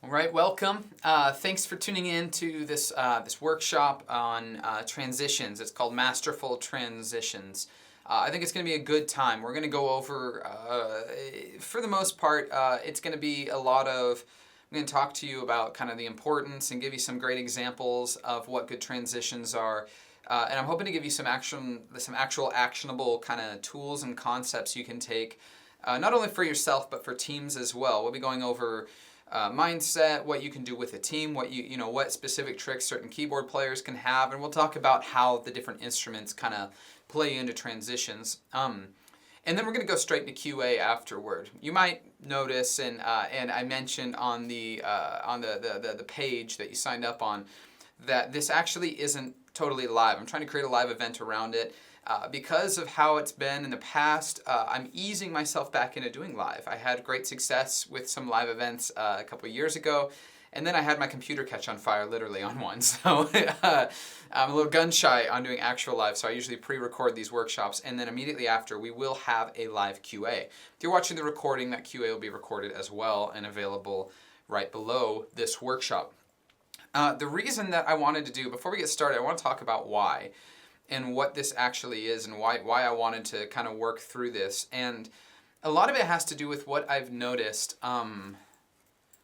All right, welcome. Thanks for tuning in to this workshop on transitions. It's called Masterful Transitions. I think it's going to be a good time. We're going to go over, for the most part, it's going to be a lot of. I'm going to talk to you about kind of the importance and give you some great examples of what good transitions are. And I'm hoping to give you some actual actionable kind of tools and concepts you can take, not only for yourself but for teams as well. We'll be going over mindset, what you can do with a team, what specific tricks certain keyboard players can have, and we'll talk about how the different instruments kind of play into transitions. And then we're going to go straight into QA afterward. You might notice, and I mentioned on the page that you signed up on, that this actually isn't totally live. I'm trying to create a live event around it. Because of how it's been in the past, I'm easing myself back into doing live. I had great success with some live events a couple of years ago, and then I had my computer catch on fire literally on one. So I'm a little gun shy on doing actual live, so I usually pre-record these workshops, and then immediately after we will have a live QA. If you're watching the recording, that QA will be recorded as well and available right below this workshop. The reason that I wanted to do, before we get started, I want to talk about why and what this actually is and why I wanted to kind of work through this. And a lot of it has to do with what I've noticed.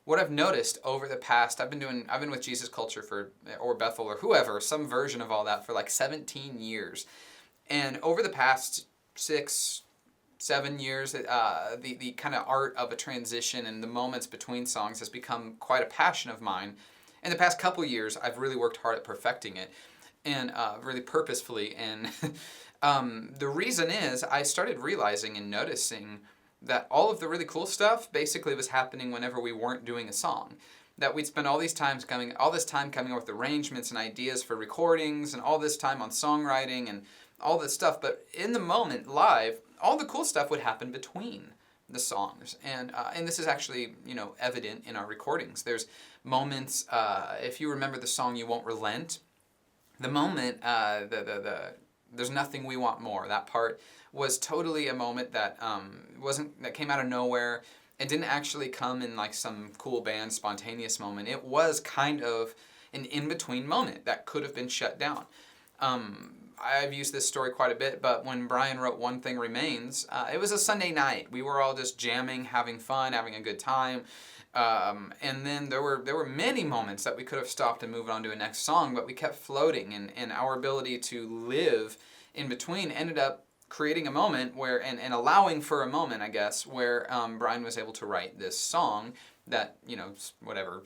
What I've noticed over the past, I've been with Jesus Culture or Bethel or whoever, some version of all that for like 17 years. And over the past 6, 7 years, the kind of art of a transition and the moments between songs has become quite a passion of mine. In the past couple years, I've really worked hard at perfecting it, and really purposefully. And the reason is I started realizing and noticing that all of the really cool stuff basically was happening whenever we weren't doing a song. That we'd spend all this time coming up with arrangements and ideas for recordings and all this time on songwriting and all this stuff. But in the moment, live, all the cool stuff would happen between the songs, and this is actually evident in our recordings. There's moments. If you remember the song "You Won't Relent," the moment "There's Nothing We Want More," that part was totally a moment that that came out of nowhere. It didn't actually come in like some cool band spontaneous moment. It was kind of an in-between moment that could have been shut down. I've used this story quite a bit, but when Brian wrote "One Thing Remains," it was a Sunday night. We were all just jamming, having fun, having a good time. And then there were many moments that we could have stopped and moved on to a next song, but we kept floating, and our ability to live in between ended up creating a moment where, and allowing for a moment, I guess, where Brian was able to write this song that,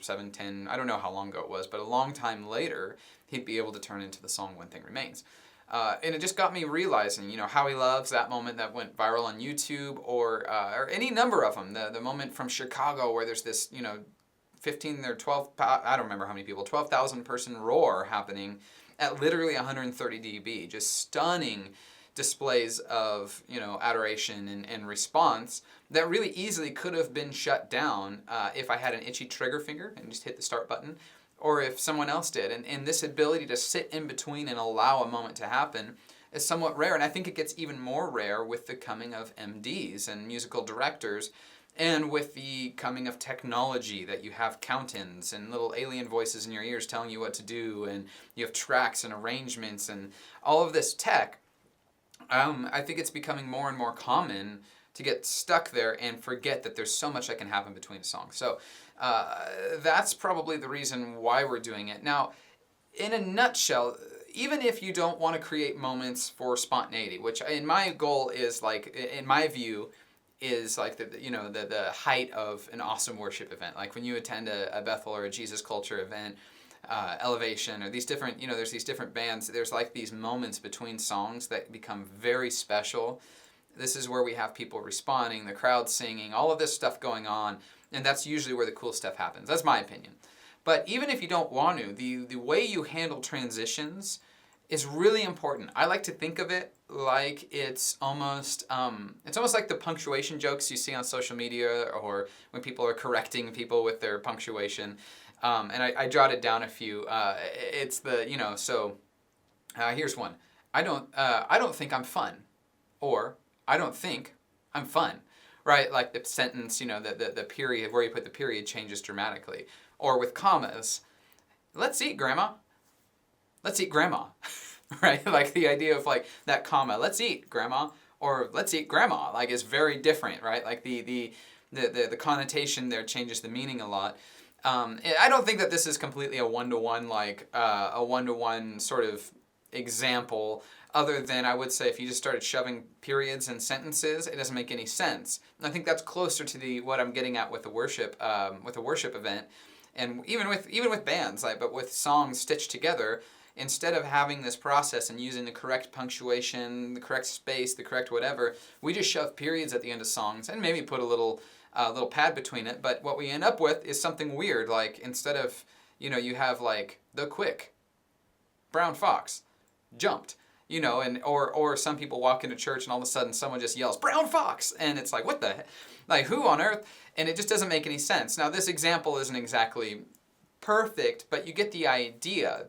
7, 10, I don't know how long ago it was, but a long time later, he'd be able to turn into the song "One Thing Remains." And it just got me realizing, how he loves that moment that went viral on YouTube, or any number of them. The moment from Chicago where there's this, 15 or 12, I don't remember how many people, 12,000 person roar happening at literally 130 dB. Just stunning displays of, adoration and response that really easily could have been shut down if I had an itchy trigger finger and just hit the start button, or if someone else did. And this ability to sit in between and allow a moment to happen is somewhat rare. And I think it gets even more rare with the coming of MDs and musical directors, and with the coming of technology, that you have count-ins and little alien voices in your ears telling you what to do, and you have tracks and arrangements and all of this tech. I think it's becoming more and more common to get stuck there and forget that there's so much that can happen between songs. So that's probably the reason why we're doing it. Now, in a nutshell, even if you don't want to create moments for spontaneity, which in my goal is like, in my view, is like the height of an awesome worship event. Like when you attend a Bethel or a Jesus Culture event, Elevation, or these different, there's these different bands. There's like these moments between songs that become very special. This is where we have people responding, the crowd singing, all of this stuff going on, and that's usually where the cool stuff happens. That's my opinion. But even if you don't want to, the way you handle transitions is really important. I like to think of it like it's almost like the punctuation jokes you see on social media, or when people are correcting people with their punctuation. And I jotted down a few. It's the, here's one. I don't think I'm fun. Or, I don't think I'm fun. right? Like the sentence, the period, where you put the period changes dramatically. Or with commas, let's eat, Grandma. Let's eat, Grandma. Right? Like the idea of like that comma, let's eat, Grandma, or let's eat, Grandma, like is very different, right? Like the connotation there changes the meaning a lot. I don't think that this is completely a one-to-one, like a one-to-one sort of example, other than I would say if you just started shoving periods in sentences, it doesn't make any sense. And I think that's closer to what I'm getting at with the worship event, and even with bands, like, but with songs stitched together. Instead of having this process and using the correct punctuation, the correct space, the correct whatever, we just shove periods at the end of songs and maybe put a little pad between it. But what we end up with is something weird. Like instead of, you have like the quick brown fox jumped, and or some people walk into church and all of a sudden someone just yells brown fox, and it's like, what the heck? Like, who on earth? And it just doesn't make any sense. Now this example isn't exactly perfect, but you get the idea.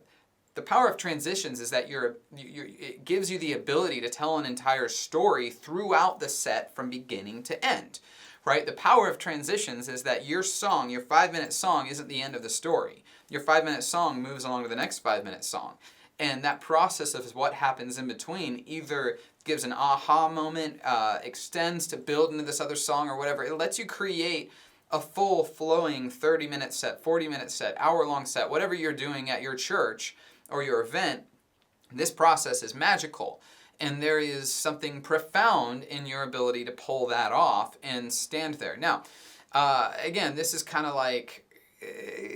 The power of transitions is that it gives you the ability to tell an entire story throughout the set from beginning to end, right? The power of transitions is that your 5-minute song isn't the end of the story. Your 5-minute song moves along to the next 5-minute song. And that process of what happens in between either gives an aha moment, extends to build into this other song or whatever. It lets you create a full flowing 30-minute set, 40-minute set, hour-long set, whatever you're doing at your church or your event. This process is magical, and there is something profound in your ability to pull that off and stand there. Now, again, this is kind of like,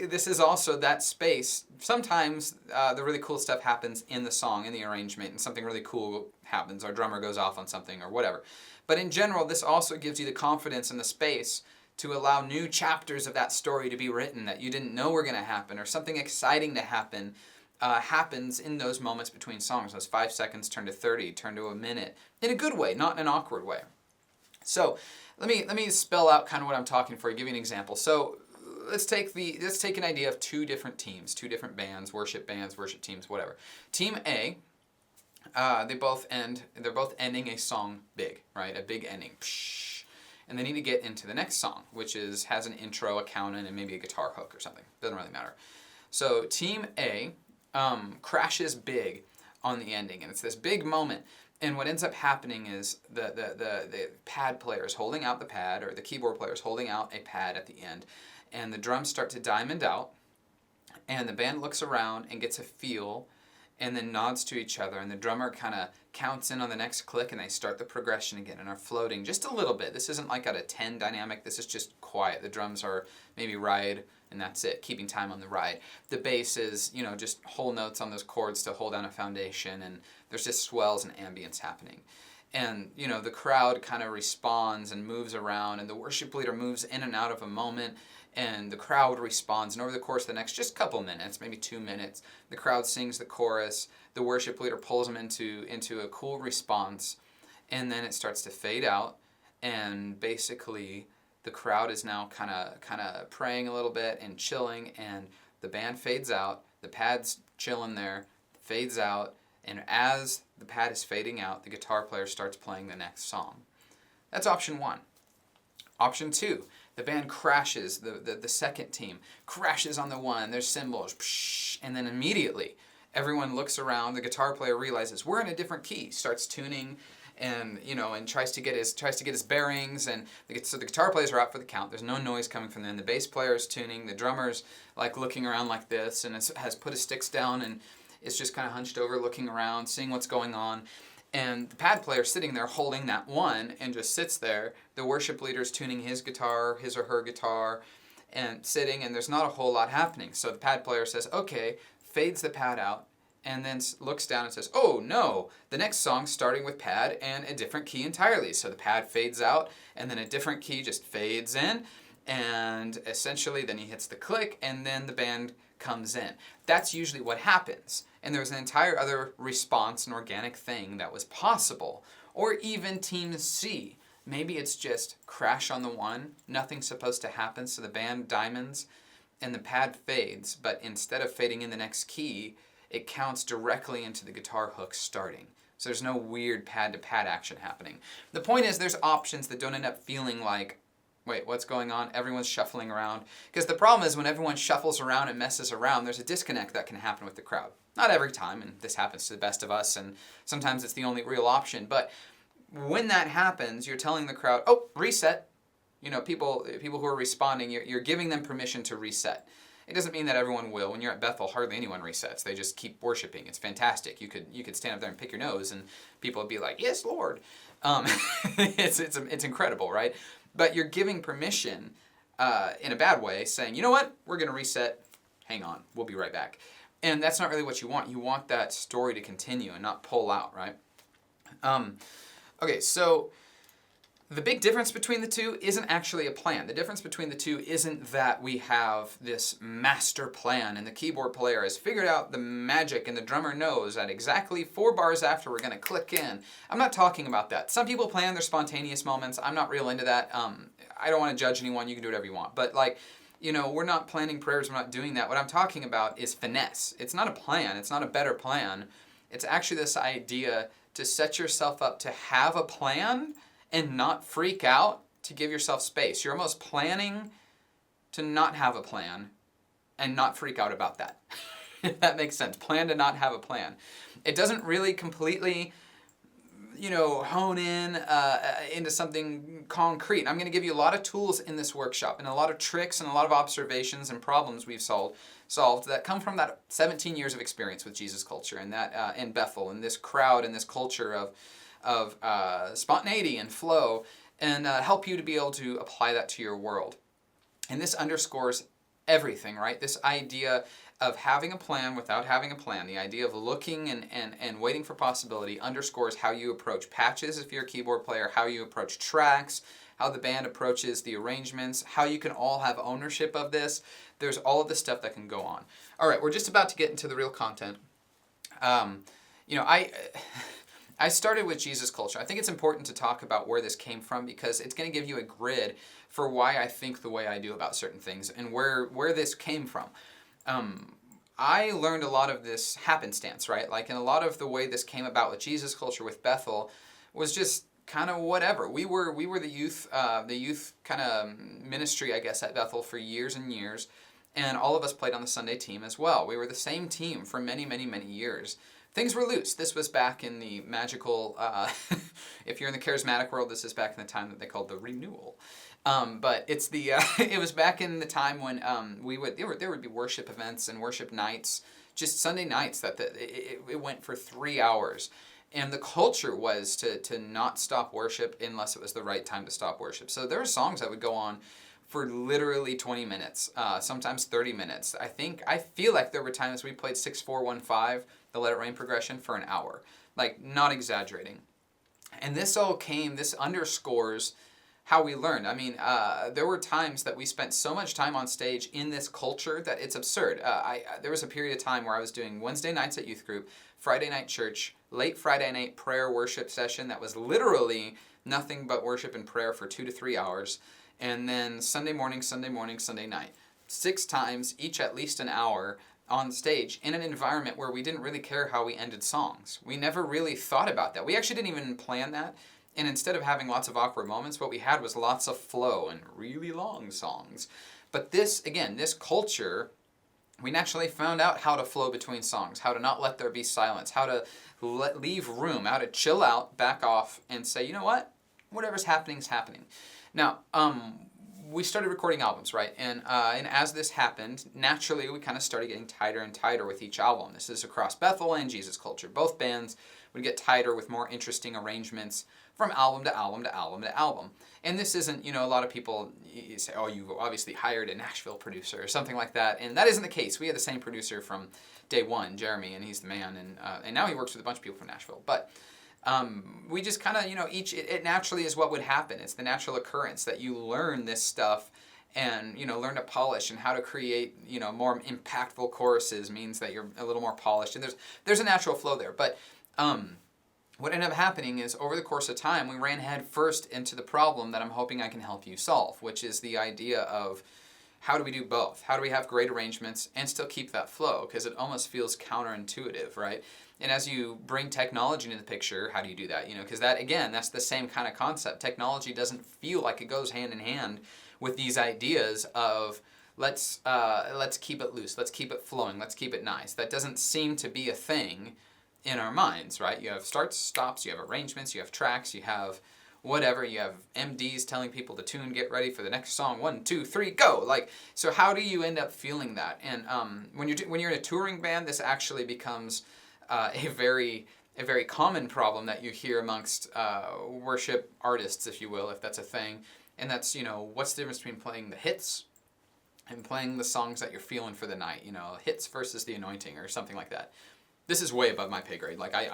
this is also that space. Sometimes the really cool stuff happens in the song, in the arrangement, and something really cool happens. Our drummer goes off on something or whatever. But in general, this also gives you the confidence and the space to allow new chapters of that story to be written that you didn't know were going to happen, or something exciting to happen. Happens in those moments between songs. Those 5 seconds turn to 30, turn to a minute, in a good way, not in an awkward way. So let me spell out kind of what I'm talking for. Give you an example. So let's take an idea of two different teams, two different bands, worship teams, whatever. Team A, they're both ending a song big, right? A big ending. Psh, and they need to get into the next song, which has an intro, a count-in, and maybe a guitar hook or something. Doesn't really matter. So Team A crashes big on the ending, and it's this big moment. And what ends up happening is the pad player is holding out the pad, or the keyboard player is holding out a pad at the end, and the drums start to diamond out, and the band looks around and gets a feel, and then nods to each other, and the drummer kind of counts in on the next click, and they start the progression again and are floating just a little bit. This isn't like at a 10 dynamic. This is just quiet. The drums are maybe ride, and that's it, keeping time on the ride. The bass is, just whole notes on those chords to hold down a foundation, and there's just swells and ambience happening. And, the crowd kind of responds and moves around, and the worship leader moves in and out of a moment, and the crowd responds. And over the course of the next just couple minutes, maybe 2 minutes, the crowd sings the chorus, the worship leader pulls them into a cool response, and then it starts to fade out, and basically the crowd is now kind of praying a little bit and chilling, and the band fades out, the pad's chilling there, fades out, and as the pad is fading out, the guitar player starts playing the next song. That's option 1. Option 2, the band crashes, the second team crashes on the one, there's cymbals, psh, and then immediately everyone looks around, the guitar player realizes we're in a different key, starts tuning, and tries to get his bearings, and so the guitar players are out for the count. There's no noise coming from them. The bass player is tuning. The drummer's like looking around like this, and has put his sticks down, and is just kind of hunched over, looking around, seeing what's going on. And the pad player sitting there holding that one and just sits there. The worship leader's tuning his or her guitar, and sitting, and there's not a whole lot happening. So the pad player says, okay, fades the pad out, and then looks down and says, oh no, the next song's starting with pad and a different key entirely. So the pad fades out, and then a different key just fades in, and essentially then he hits the click, and then the band comes in. That's usually what happens. And there's an entire other response, an organic thing that was possible. Or even Team C. Maybe it's just crash on the one, nothing's supposed to happen, so the band diamonds, and the pad fades, but instead of fading in the next key, it counts directly into the guitar hook starting, So there's no weird pad-to-pad action happening. The point is there's options that don't end up feeling like, wait, what's going on? Everyone's shuffling around. Because the problem is when everyone shuffles around and messes around, there's a disconnect that can happen with the crowd. Not every time, and this happens to the best of us, and sometimes it's the only real option. But when that happens, you're telling the crowd, oh, reset. You know, people who are responding, you're giving them permission to reset. It doesn't mean that everyone will. When you're at Bethel, hardly anyone resets. They just keep worshiping. It's fantastic. You could stand up there and pick your nose, and people would be like, "Yes, Lord." It's incredible, right? But you're giving permission in a bad way, saying, "You know what? We're going to reset. Hang on. We'll be right back." And that's not really what you want. You want that story to continue and not pull out, right? Okay, so the big difference between the two isn't actually a plan. The difference between the two isn't that we have this master plan and the keyboard player has figured out the magic and the drummer knows at exactly 4 bars after we're going to click in. I'm not talking about that. Some people plan their spontaneous moments. I'm not real into that. I don't want to judge anyone. You can do whatever you want. But like, you know, we're not planning prayers. We're not doing that. What I'm talking about is finesse. It's not a plan. It's not a better plan. It's actually this idea to set yourself up to have a plan and not freak out, to give yourself space. You're almost planning to not have a plan and not freak out about that. If that makes sense. Plan to not have a plan. It doesn't really completely, you know, hone in into something concrete. I'm going to give you a lot of tools in this workshop and a lot of tricks and a lot of observations and problems we've solved that come from that 17 years of experience with Jesus culture and that in Bethel and this crowd and this culture of spontaneity and flow, and help you to be able to apply that to your world. And this underscores everything, right? This idea of having a plan without having a plan, the idea of looking and waiting for possibility underscores how you approach patches if you're a keyboard player, how you approach tracks, how the band approaches the arrangements, how you can all have ownership of this. There's all of this stuff that can go on. All right, we're just about to get into the real content. You know, I started with Jesus culture. I think it's important to talk about where this came from because it's going to give you a grid for why I think the way I do about certain things and where this came from. I learned a lot of this happenstance, right? Like, and a lot of the way this came about with Jesus culture with Bethel was just kind of whatever. We were the youth kind of ministry, I guess, at Bethel for years and years, and all of us played on the Sunday team as well. We were the same team for many, many, many years. Things were loose. This was back in the magical, if you're in the charismatic world, this is back in the time that they called the renewal. But it's the it was back in the time when there would be worship events and worship nights, just Sunday nights that it went for 3 hours. And the culture was to not stop worship unless it was the right time to stop worship. So there were songs that would go on for literally 20 minutes, sometimes 30 minutes. I feel like there were times we played 6-4-1-5, the Let It Rain progression, for an hour. Like, not exaggerating. And this underscores how we learned. I mean, there were times that we spent so much time on stage in this culture that it's absurd. There was a period of time where I was doing Wednesday nights at youth group, Friday night church, late Friday night prayer worship session that was literally nothing but worship and prayer for 2 to 3 hours, and then Sunday morning, Sunday night. 6 times, each at least an hour, on stage in an environment where we didn't really care how we ended songs. We never really thought about that. We actually didn't even plan that. And instead of having lots of awkward moments, what we had was lots of flow and really long songs. But this culture, we naturally found out how to flow between songs, how to not let there be silence, how to leave room, how to chill out, back off, and say, you know what? Whatever's happening is happening. Now, we started recording albums, right? And as this happened, naturally we kind of started getting tighter and tighter with each album. This is across Bethel and Jesus culture. Both bands would get tighter with more interesting arrangements from album to album to album to album. And this isn't, you know, a lot of people say, oh, you've obviously hired a Nashville producer or something like that. And that isn't the case. We had the same producer from day one, Jeremy, and he's the man. And now he works with a bunch of people from Nashville. But we just kind of, you know, it naturally is what would happen. It's the natural occurrence that you learn this stuff and, you know, learn to polish, and how to create, you know, more impactful choruses means that you're a little more polished, and there's a natural flow there. But what ended up happening is, over the course of time, we ran head first into the problem that I'm hoping I can help you solve, which is the idea of how do we do both? How do we have great arrangements and still keep that flow? Because it almost feels counterintuitive, right? And as you bring technology into the picture, how do you do that? Because that, again, that's the same kind of concept. Technology doesn't feel like it goes hand in hand with these ideas of let's keep it loose, let's keep it flowing, let's keep it nice. That doesn't seem to be a thing in our minds, right? You have starts, stops, you have arrangements, you have tracks, you have whatever, you have MDs telling people to tune, get ready for the next song, 1, 2, 3, go. Like, so how do you end up feeling that? And when you're in a touring band, this actually becomes a very common problem that you hear amongst worship artists, if you will, if that's a thing. And that's, what's the difference between playing the hits and playing the songs that you're feeling for the night? Hits versus the anointing or something like that. This is way above my pay grade. Like, I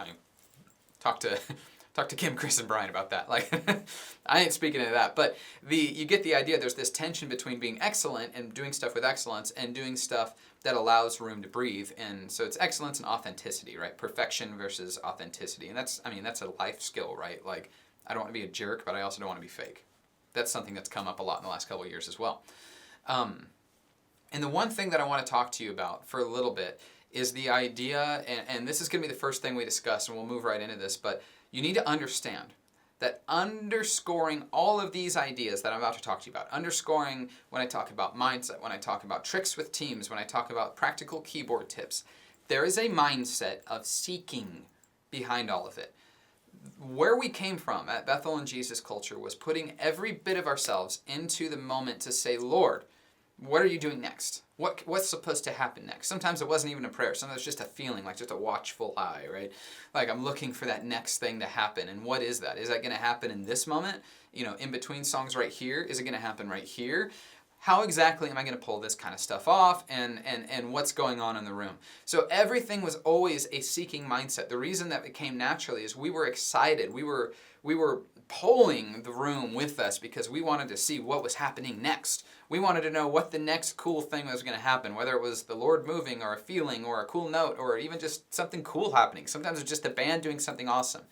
talk to Kim, Chris, and Brian about that. Like, I ain't speaking to that. But you get the idea. There's this tension between being excellent and doing stuff with excellence and doing stuff that allows room to breathe. And so it's excellence and authenticity, right? Perfection versus authenticity. And that's a life skill, right? Like, I don't want to be a jerk, but I also don't want to be fake. That's something that's come up a lot in the last couple of years as well. And the one thing that I want to talk to you about for a little bit is the idea, and this is going to be the first thing we discuss, and we'll move right into this, but you need to understand that underscoring all of these ideas that I'm about to talk to you about, underscoring when I talk about mindset, when I talk about tricks with teams, when I talk about practical keyboard tips, there is a mindset of seeking behind all of it. Where we came from at Bethel and Jesus Culture was putting every bit of ourselves into the moment to say, Lord, what are you doing next? What's supposed to happen next? Sometimes it wasn't even a prayer. Sometimes it's just a feeling, like just a watchful eye, right? Like I'm looking for that next thing to happen. And what is that? Is that going to happen in this moment? In between songs right here? Is it going to happen right here? How exactly am I going to pull this kind of stuff off? And what's going on in the room? So everything was always a seeking mindset. The reason that it came naturally is we were excited. We were pulling the room with us because we wanted to see what was happening next. We wanted to know what the next cool thing was going to happen, whether it was the Lord moving or a feeling or a cool note or even just something cool happening. Sometimes it's just the band doing something awesome.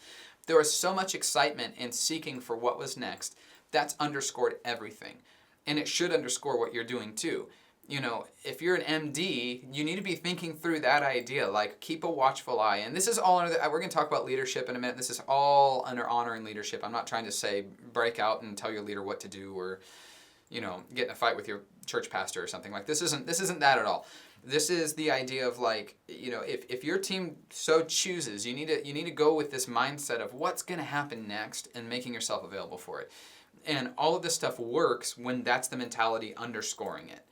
There was so much excitement in seeking for what was next. That's underscored everything. And it should underscore what you're doing too. If you're an MD, you need to be thinking through that idea, like keep a watchful eye. And this is all under we're going to talk about leadership in a minute. This is all under honoring leadership. I'm not trying to say break out and tell your leader what to do or, get in a fight with your church pastor or something. Like this isn't that at all. This is the idea of like, if your team so chooses, you need to go with this mindset of what's going to happen next and making yourself available for it. And all of this stuff works when that's the mentality underscoring it.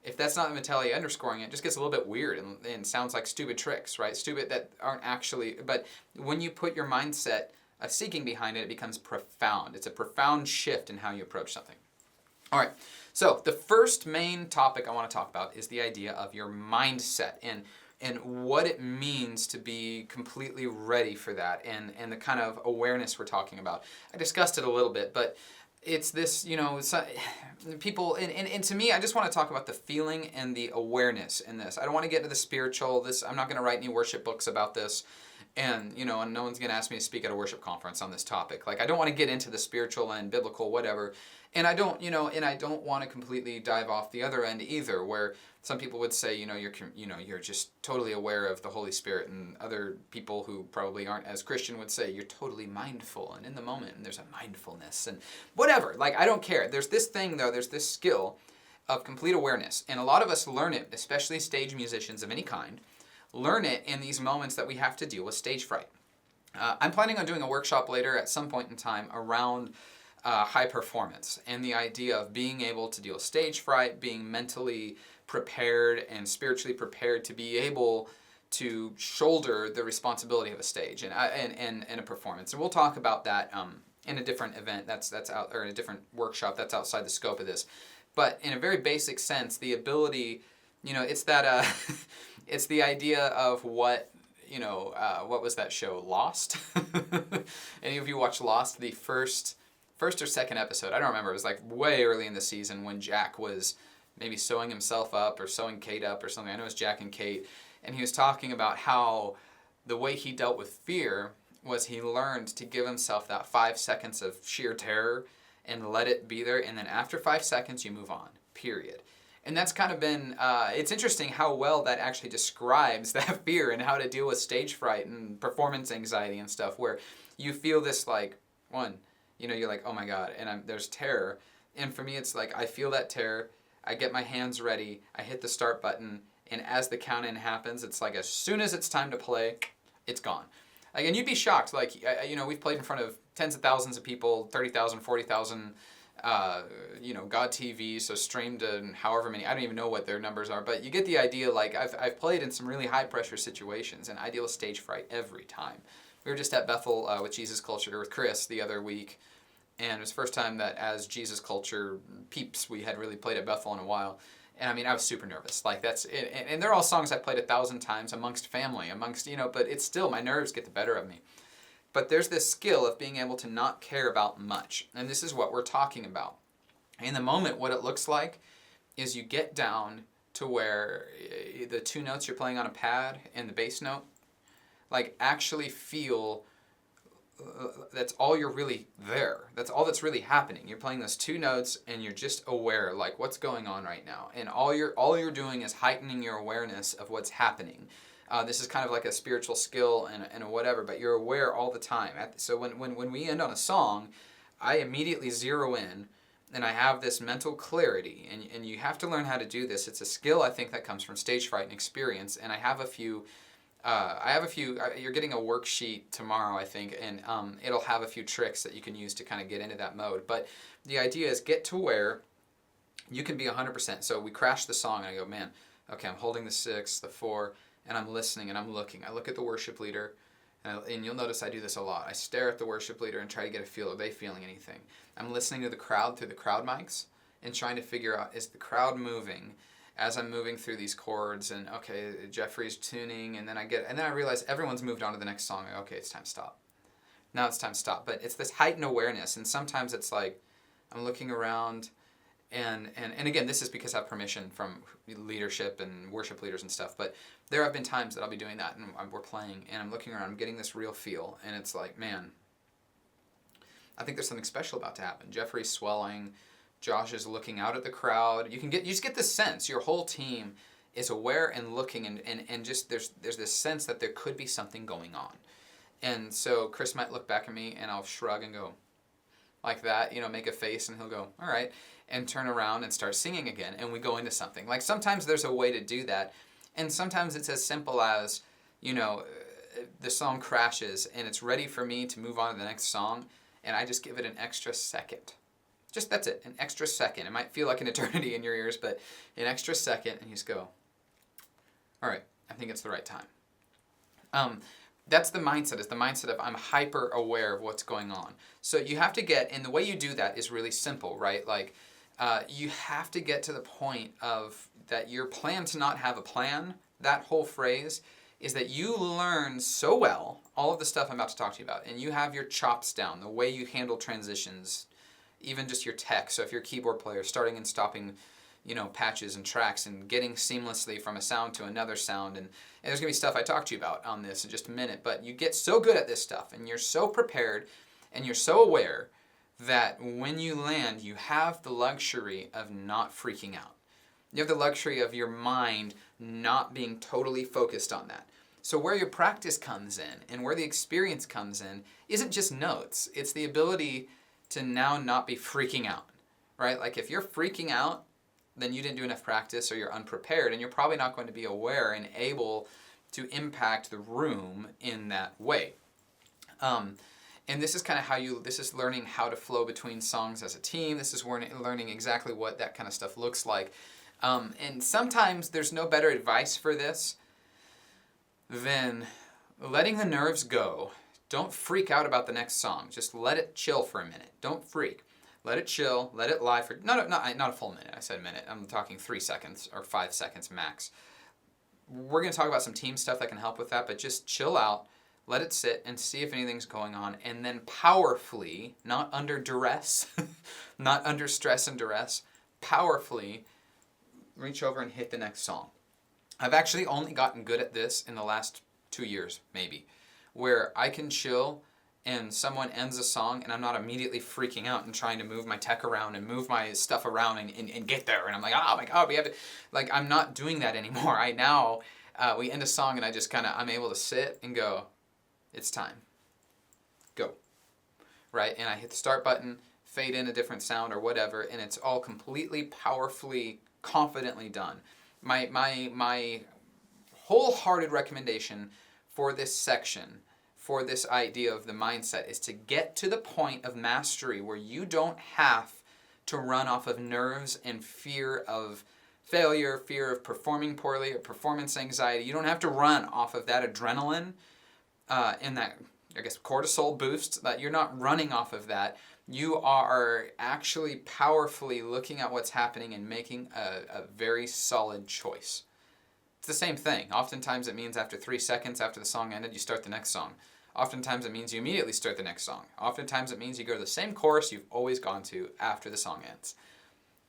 If that's not the mentality underscoring it, it just gets a little bit weird and sounds like stupid tricks, right? Stupid that aren't actually, but when you put your mindset of seeking behind it, it becomes profound. It's a profound shift in how you approach something. All right, so the first main topic I want to talk about is the idea of your mindset and what it means to be completely ready for that and the kind of awareness we're talking about. I discussed it a little bit, but it's this, people, and to me, I just want to talk about the feeling and the awareness in this. I don't want to get into the spiritual. I'm not going to write any worship books about this. And, and no one's going to ask me to speak at a worship conference on this topic. Like, I don't want to get into the spiritual and biblical, whatever. And I don't want to completely dive off the other end either, where some people would say, you're just totally aware of the Holy Spirit, and other people who probably aren't as Christian would say you're totally mindful and in the moment, and there's a mindfulness and whatever. Like, I don't care. There's this thing, though, there's this skill of complete awareness, and a lot of us learn it, especially stage musicians of any kind, learn it in these moments that we have to deal with stage fright. I'm planning on doing a workshop later at some point in time around high performance and the idea of being able to deal with stage fright, being mentally prepared and spiritually prepared to be able to shoulder the responsibility of a stage and a performance. And we'll talk about that in a different event that's out, or in a different workshop that's outside the scope of this. But in a very basic sense, the ability, it's that it's the idea of what was that show, Lost? Any of you watched Lost? The first or second episode, I don't remember. It was like way early in the season when Jack was maybe sewing himself up or sewing Kate up or something. I know it was Jack and Kate. And he was talking about how the way he dealt with fear was he learned to give himself that 5 seconds of sheer terror and let it be there. And then after 5 seconds, you move on, period. And that's kind of been, it's interesting how well that actually describes that fear and how to deal with stage fright and performance anxiety and stuff, where you feel this like, you're like, oh my God, and there's terror. And for me, it's like, I feel that terror, I get my hands ready, I hit the start button, and as the count-in happens, it's like as soon as it's time to play, it's gone. Like, and you'd be shocked, like, we've played in front of tens of thousands of people, 30,000, 40,000, God TV, so streamed to however many, I don't even know what their numbers are, but you get the idea. Like, I've played in some really high pressure situations, and I deal with stage fright every time. We were just at Bethel with Jesus Culture with Chris the other week, and it was the first time that as Jesus Culture peeps we had really played at Bethel in a while. And I mean, I was super nervous. Like, that's it. And they're all songs I've played 1,000 times amongst family, but it's still, my nerves get the better of me. But there's this skill of being able to not care about much. And this is what we're talking about. In the moment, what it looks like is you get down to where the two notes you're playing on a pad and the bass note, like, actually feel that's all you're really there. That's all that's really happening. You're playing those two notes and you're just aware, like, what's going on right now. And all you're doing is heightening your awareness of what's happening. This is kind of like a spiritual skill and a whatever, but you're aware all the time. So when we end on a song, I immediately zero in and I have this mental clarity, and you have to learn how to do this. It's a skill, I think, that comes from stage fright and experience, and I have a few, you're getting a worksheet tomorrow, I think, and it'll have a few tricks that you can use to kind of get into that mode. But the idea is get to where you can be 100%. So we crash the song, and I go, man, okay, I'm holding the 6, the 4, and I'm listening, and I'm looking. I look at the worship leader, and you'll notice I do this a lot. I stare at the worship leader and try to get a feel. Are they feeling anything? I'm listening to the crowd through the crowd mics and trying to figure out, is the crowd moving as I'm moving through these chords? And okay, Jeffrey's tuning, and then I realize everyone's moved on to the next song. Okay, it's time to stop. Now it's time to stop. But it's this heightened awareness, and sometimes it's like I'm looking around. And again, this is because I have permission from leadership and worship leaders and stuff, but there have been times that I'll be doing that and we're playing and I'm looking around, I'm getting this real feel, and it's like, man, I think there's something special about to happen. Jeffrey's swelling, Josh is looking out at the crowd. You just get this sense, your whole team is aware and looking, and just there's this sense that there could be something going on. And so Chris might look back at me and I'll shrug and go like that, make a face, and he'll go, all right, and turn around and start singing again, and we go into something. Like, sometimes there's a way to do that, and sometimes it's as simple as, the song crashes and it's ready for me to move on to the next song, and I just give it an extra second. Just, that's it, an extra second. It might feel like an eternity in your ears, but an extra second, and you just go, all right, I think it's the right time. That's the mindset, is the mindset of I'm hyper aware of what's going on. So you have to get, and the way you do that is really simple, right? Like, you have to get to the point of that your plan to not have a plan, that whole phrase, is that you learn so well all of the stuff I'm about to talk to you about, and you have your chops down, the way you handle transitions, even just your tech. So if you're a keyboard player, starting and stopping patches and tracks and getting seamlessly from a sound to another sound. And there's going to be stuff I talk to you about on this in just a minute. But you get so good at this stuff, and you're so prepared, and you're so aware that when you land, you have the luxury of not freaking out. You have the luxury of your mind not being totally focused on that. So where your practice comes in and where the experience comes in isn't just notes. It's the ability to now not be freaking out, right? Like, if you're freaking out, then you didn't do enough practice, or you're unprepared, and you're probably not going to be aware and able to impact the room in that way. And this is kind of this is learning how to flow between songs as a team. This is learning exactly what that kind of stuff looks like. And sometimes there's no better advice for this than letting the nerves go. Don't freak out about the next song. Just let it chill for a minute. Don't freak. Let it chill, let it lie for, not a full minute, I said a minute. I'm talking 3 seconds or 5 seconds max. We're going to talk about some team stuff that can help with that, but just chill out, let it sit, and see if anything's going on, and then powerfully, not under duress, not under stress and duress, powerfully reach over and hit the next song. I've actually only gotten good at this in the last 2 years, maybe, where I can chill and someone ends a song and I'm not immediately freaking out and trying to move my tech around and move my stuff around and get there, and I'm like, oh my god, we have to, like, I'm not doing that anymore. I now, we end a song and I just kind of, I'm able to sit and go, it's time, go, right? And I hit the start button, fade in a different sound or whatever, and it's all completely powerfully, confidently done. My wholehearted recommendation for this section, for this idea of the mindset, is to get to the point of mastery where you don't have to run off of nerves and fear of failure, fear of performing poorly, or performance anxiety. You don't have to run off of that adrenaline and that, I guess, cortisol boost. That you're not running off of that. You are actually powerfully looking at what's happening and making a very solid choice. It's the same thing. Oftentimes it means after 3 seconds after the song ended, you start the next song. Oftentimes it means you immediately start the next song. Oftentimes it means you go to the same chorus you've always gone to after the song ends.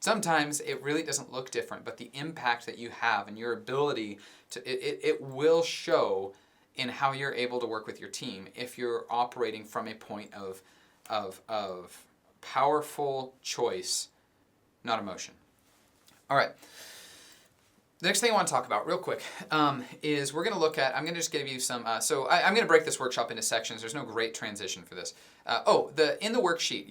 Sometimes it really doesn't look different, but the impact that you have and your ability to, it will show in how you're able to work with your team if you're operating from a point of powerful choice, not emotion. All right. The next thing I want to talk about real quick is we're going to look at, I'm going to just give you some, I'm going to break this workshop into sections. There's no great transition for this. In the worksheet,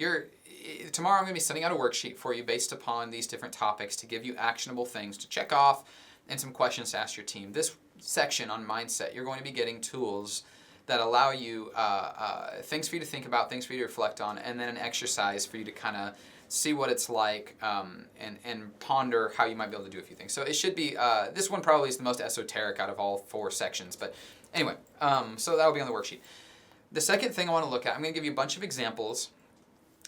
tomorrow I'm going to be sending out a worksheet for you based upon these different topics to give you actionable things to check off and some questions to ask your team. This section on mindset, you're going to be getting tools that allow you things for you to think about, things for you to reflect on, and then an exercise for you to kind of see what it's like and ponder how you might be able to do a few things. So it should be, this one probably is the most esoteric out of all 4 sections. But anyway, so that will be on the worksheet. The second thing I want to look at, I'm going to give you a bunch of examples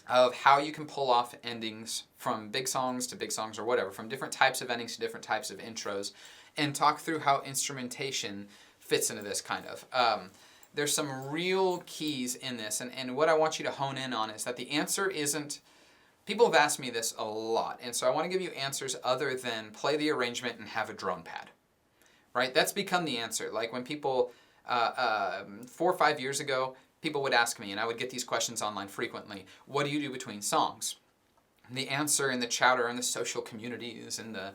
of how you can pull off endings from big songs to big songs or whatever, from different types of endings to different types of intros, and talk through how instrumentation fits into this kind of. There's some real keys in this, and what I want you to hone in on is that the answer isn't, people have asked me this a lot, and so I want to give you answers other than play the arrangement and have a drone pad, right? That's become the answer. Like when people, 4 or 5 years ago, people would ask me, and I would get these questions online frequently, what do you do between songs? And the answer in the chatter and the social communities and the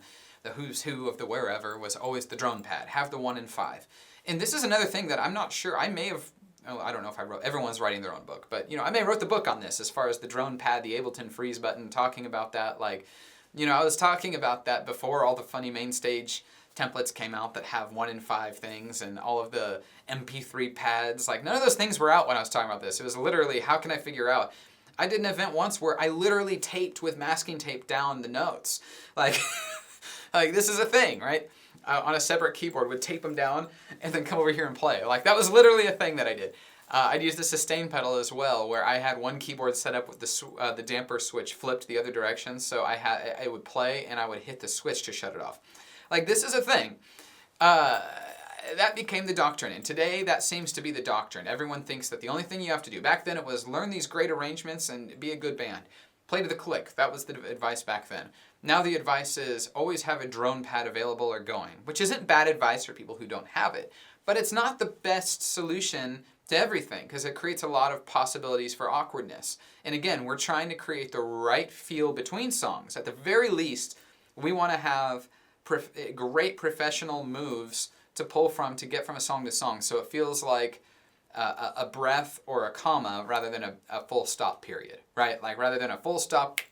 who's who of the wherever was always the drone pad, have the 1 in 5. And this is another thing that I'm not sure, I may have, I don't know if I wrote, everyone's writing their own book, but I may have wrote the book on this as far as the drone pad, the Ableton freeze button, talking about that. Like, I was talking about that before all the funny main stage templates came out that have 1 in 5 things and all of the MP3 pads. Like, none of those things were out when I was talking about this. It was literally, how can I figure out? I did an event once where I literally taped with masking tape down the notes. Like, like this is a thing, right? On a separate keyboard, would tape them down and then come over here and play. Like, that was literally a thing that I did. I'd use the sustain pedal as well, where I had one keyboard set up with the damper switch flipped the other direction, so I would play and I would hit the switch to shut it off. Like, this is a thing. That became the doctrine, and today that seems to be the doctrine. Everyone thinks that the only thing you have to do, back then it was learn these great arrangements and be a good band. Play to the click. That was the advice back then. Now the advice is always have a drone pad available or going, which isn't bad advice for people who don't have it, but it's not the best solution to everything because it creates a lot of possibilities for awkwardness. And again, we're trying to create the right feel between songs. At the very least, we want to have great professional moves to pull from to get from a song to song, so it feels like a breath or a comma rather than a full stop period, right? Like rather than a full stop.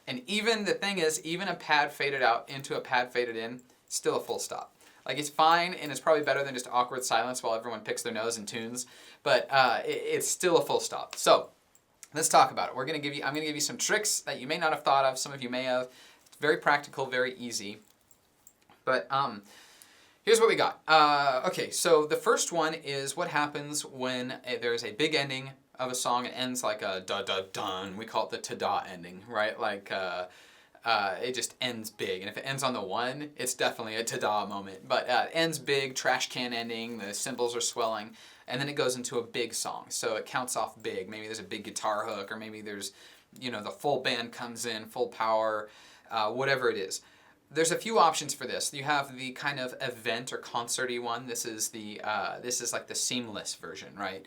And even the thing is, even a pad faded out into a pad faded in, still a full stop. Like, it's fine, and it's probably better than just awkward silence while everyone picks their nose and tunes, but it's still a full stop. So let's talk about it. I'm going to give you some tricks that you may not have thought of. Some of you may have. It's very practical, very easy. But here's what we got. Okay, so the first one is what happens when there's a big ending of a song. It ends like a da-da-dun. We call it the ta-da ending, right? Like, it just ends big. And if it ends on the 1, it's definitely a ta-da moment. But it ends big, trash can ending, the cymbals are swelling, and then it goes into a big song. So it counts off big. Maybe there's a big guitar hook, or maybe there's, the full band comes in, full power, whatever it is. There's a few options for this. You have the kind of event or concert-y one. This is like the seamless version, right?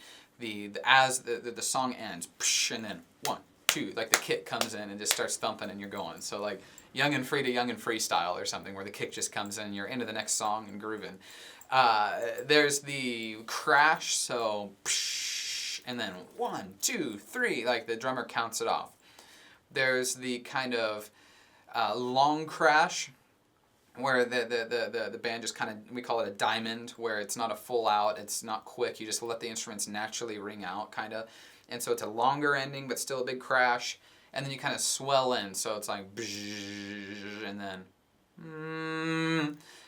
as the song ends, and then 1, 2, like the kick comes in and just starts thumping and you're going. So like Young and Free to Young and Free style or something, where the kick just comes in and you're into the next song and grooving. There's the crash, so and then 1, 2, 3, like the drummer counts it off. There's the kind of long crash, where the band just kind of, we call it a diamond, where it's not a full out, it's not quick, you just let the instruments naturally ring out, kind of. And so it's a longer ending, but still a big crash. And then you kind of swell in, so it's like, and then,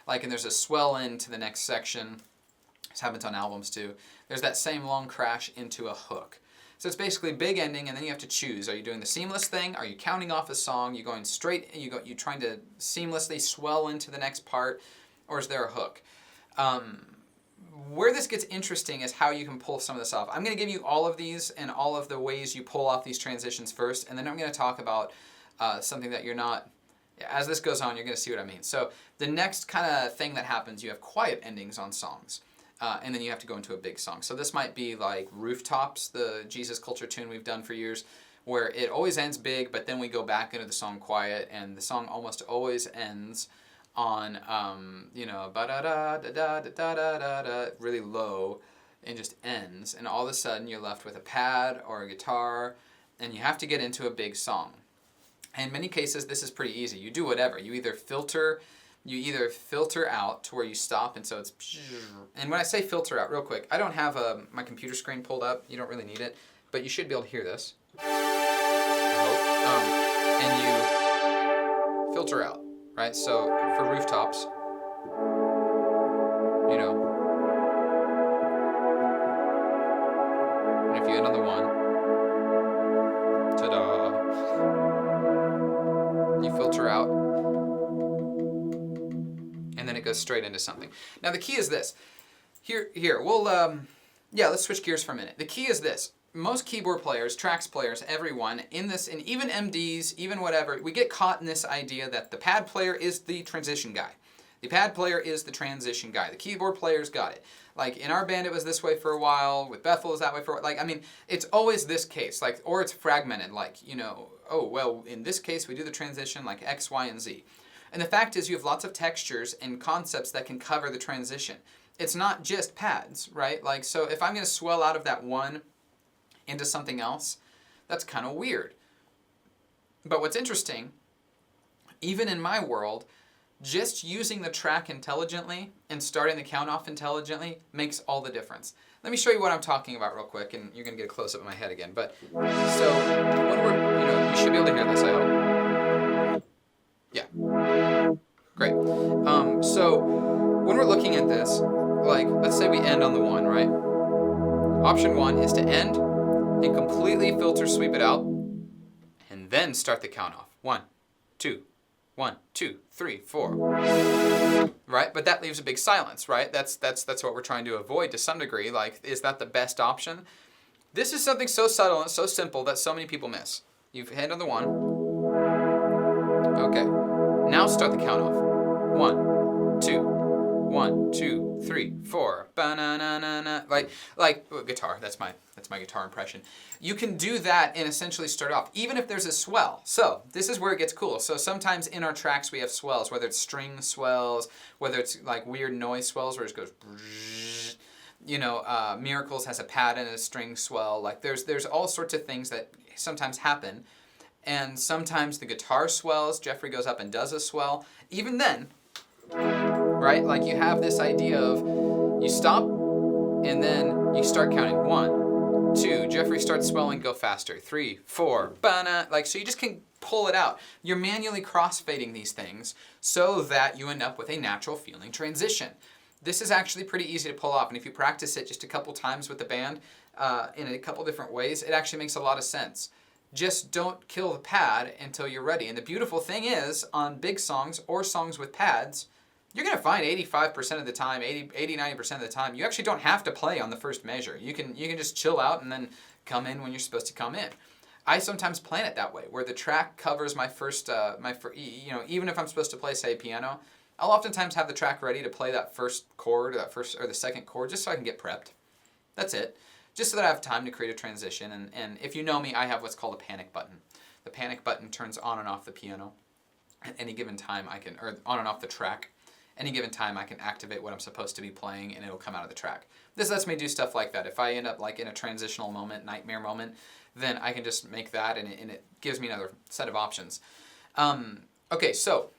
like, and there's a swell in to the next section. This happens on albums too. There's that same long crash into a hook. So it's basically a big ending, and then you have to choose. Are you doing the seamless thing? Are you counting off a song? You going straight? You trying to seamlessly swell into the next part, or is there a hook? Where this gets interesting is how you can pull some of this off. I'm going to give you all of these and all of the ways you pull off these transitions first, and then I'm going to talk about something that you're not. As this goes on, you're going to see what I mean. So the next kind of thing that happens, you have quiet endings on songs. And then you have to go into a big song. So this might be like Rooftops, the Jesus Culture tune we've done for years, where it always ends big, but then we go back into the song quiet, and the song almost always ends on, ba-da-da-da-da-da-da-da-da, really low, and just ends. And all of a sudden you're left with a pad or a guitar, and you have to get into a big song. And in many cases, this is pretty easy. You do whatever. You either filter out to where you stop, and so it's, and when I say filter out, real quick, I don't have my computer screen pulled up. You don't really need it, but you should be able to hear this. And you filter out, right? So for Rooftops, and if you end on the 1, ta-da, you filter out, and then it goes straight into something. Now the key is this. Here, we'll, let's switch gears for a minute. The key is this. Most keyboard players, tracks players, everyone, in this, and even MDs, even whatever, we get caught in this idea that the pad player is the transition guy. The pad player is the transition guy. The keyboard player's got it. Like, in our band, it was this way for a while. With Bethel, it was that way for a while. Like, I mean, it's always this case. Like, or it's fragmented. Like, oh, well, in this case, we do the transition like X, Y, and Z. And the fact is, you have lots of textures and concepts that can cover the transition. It's not just pads, right? Like, so if I'm going to swell out of that 1 into something else, that's kind of weird. But what's interesting, even in my world, just using the track intelligently and starting the count off intelligently makes all the difference. Let me show you what I'm talking about real quick, and you're going to get a close-up of my head again. But, so, when we're, you should be able to hear this, I hope. Yeah. Great. So when we're looking at this, like, let's say we end on the 1, right? Option 1 is to end and completely filter sweep it out, and then start the count off. 1, 2, 1, 2, 3, 4. Right? But that leaves a big silence, right? That's what we're trying to avoid to some degree. Like, is that the best option? This is something so subtle and so simple that so many people miss. You end on the 1. Okay. Now start the count off. 1, 2, 1, 2, 3, 4. Ba-na-na-na-na. Like guitar. That's my guitar impression. You can do that and essentially start off, even if there's a swell. So this is where it gets cool. So sometimes in our tracks we have swells, whether it's string swells, whether it's like weird noise swells where it goes. Miracles has a pad and a string swell. Like there's all sorts of things that sometimes happen. And sometimes the guitar swells, Jeffrey goes up and does a swell. Even then, right, like you have this idea of you stop and then you start counting. 1, 2, Jeffrey starts swelling, go faster. 3, 4, ba-na. Like, so you just can pull it out. You're manually crossfading these things so that you end up with a natural feeling transition. This is actually pretty easy to pull off, and if you practice it just a couple times with the band in a couple different ways, it actually makes a lot of sense. Just don't kill the pad until you're ready. And the beautiful thing is, on big songs or songs with pads, you're going to find 85% of the time, 90% of the time, you actually don't have to play on the first measure. You can just chill out and then come in when you're supposed to come in. I sometimes plan it that way, where the track covers my first, even if I'm supposed to play, say, piano, I'll oftentimes have the track ready to play that first chord or the second chord, just so I can get prepped. That's it. just so that I have time to create a transition. And if you know me, I have what's called a panic button. The panic button turns on and off the piano. At any given time I can, or on and off the track. Any given time I can activate what I'm supposed to be playing and it'll come out of the track. This lets me do stuff like that. If I end up like in a transitional moment, nightmare moment, then I can just make that and it gives me another set of options. Okay, so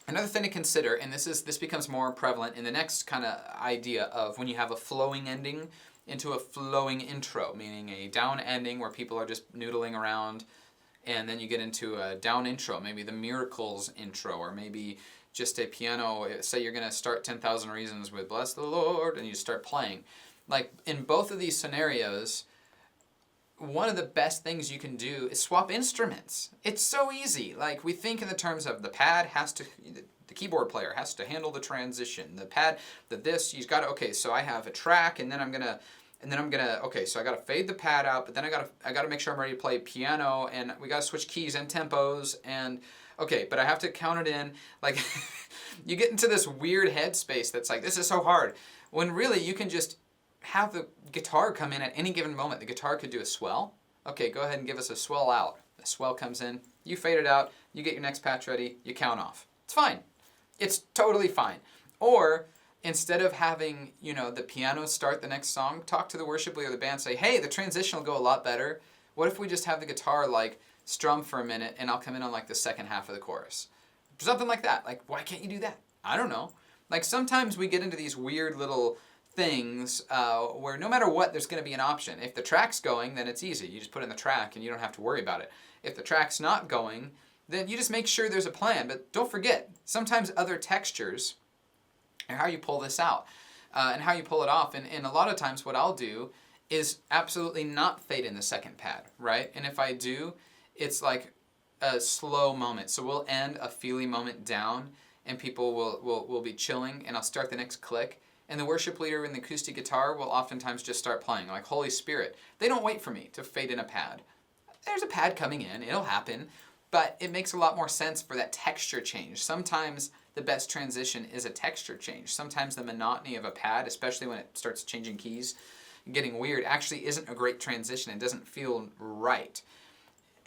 another thing to consider, and this becomes more prevalent in the next kind of idea of when you have a flowing ending into a flowing intro, meaning a down ending where people are just noodling around, and then you get into a down intro, maybe the Miracles intro, or maybe just a piano. Say you're going to start 10,000 Reasons with Bless the Lord, and you start playing. Like in both of these scenarios, one of the best things you can do is swap instruments. It's so easy. Like we think in the terms of the keyboard player has to handle the transition. The pad, you've got to, okay, so I have a track and then I'm gonna, okay, so I gotta fade the pad out, but then I gotta make sure I'm ready to play piano, and we gotta switch keys and tempos, and okay, but I have to count it in. Like you get into this weird headspace that's like, this is so hard. When really you can just have the guitar come in at any given moment. The guitar could do a swell. Okay, go ahead and give us a swell out. The swell comes in, you fade it out, you get your next patch ready, you count off. It's fine. It's totally fine. Or instead of having, the piano start the next song, talk to the worship leader of the band, say, hey, the transition will go a lot better. What if we just have the guitar like strum for a minute and I'll come in on like the second half of the chorus? Something like that. Like, why can't you do that? I don't know. Like sometimes we get into these weird little things where no matter what, there's going to be an option. If the track's going, then it's easy. You just put in the track and you don't have to worry about it. If the track's not going, then you just make sure there's a plan. But don't forget, sometimes other textures are how you pull this out and how you pull it off. And a lot of times what I'll do is absolutely not fade in the second pad, right? And if I do, it's like a slow moment. So we'll end a feely moment down and people will be chilling, and I'll start the next click. And the worship leader and the acoustic guitar will oftentimes just start playing, like Holy Spirit. They don't wait for me to fade in a pad. There's a pad coming in, it'll happen, but it makes a lot more sense for that texture change. Sometimes the best transition is a texture change. Sometimes the monotony of a pad, especially when it starts changing keys, getting weird, actually isn't a great transition. It doesn't feel right.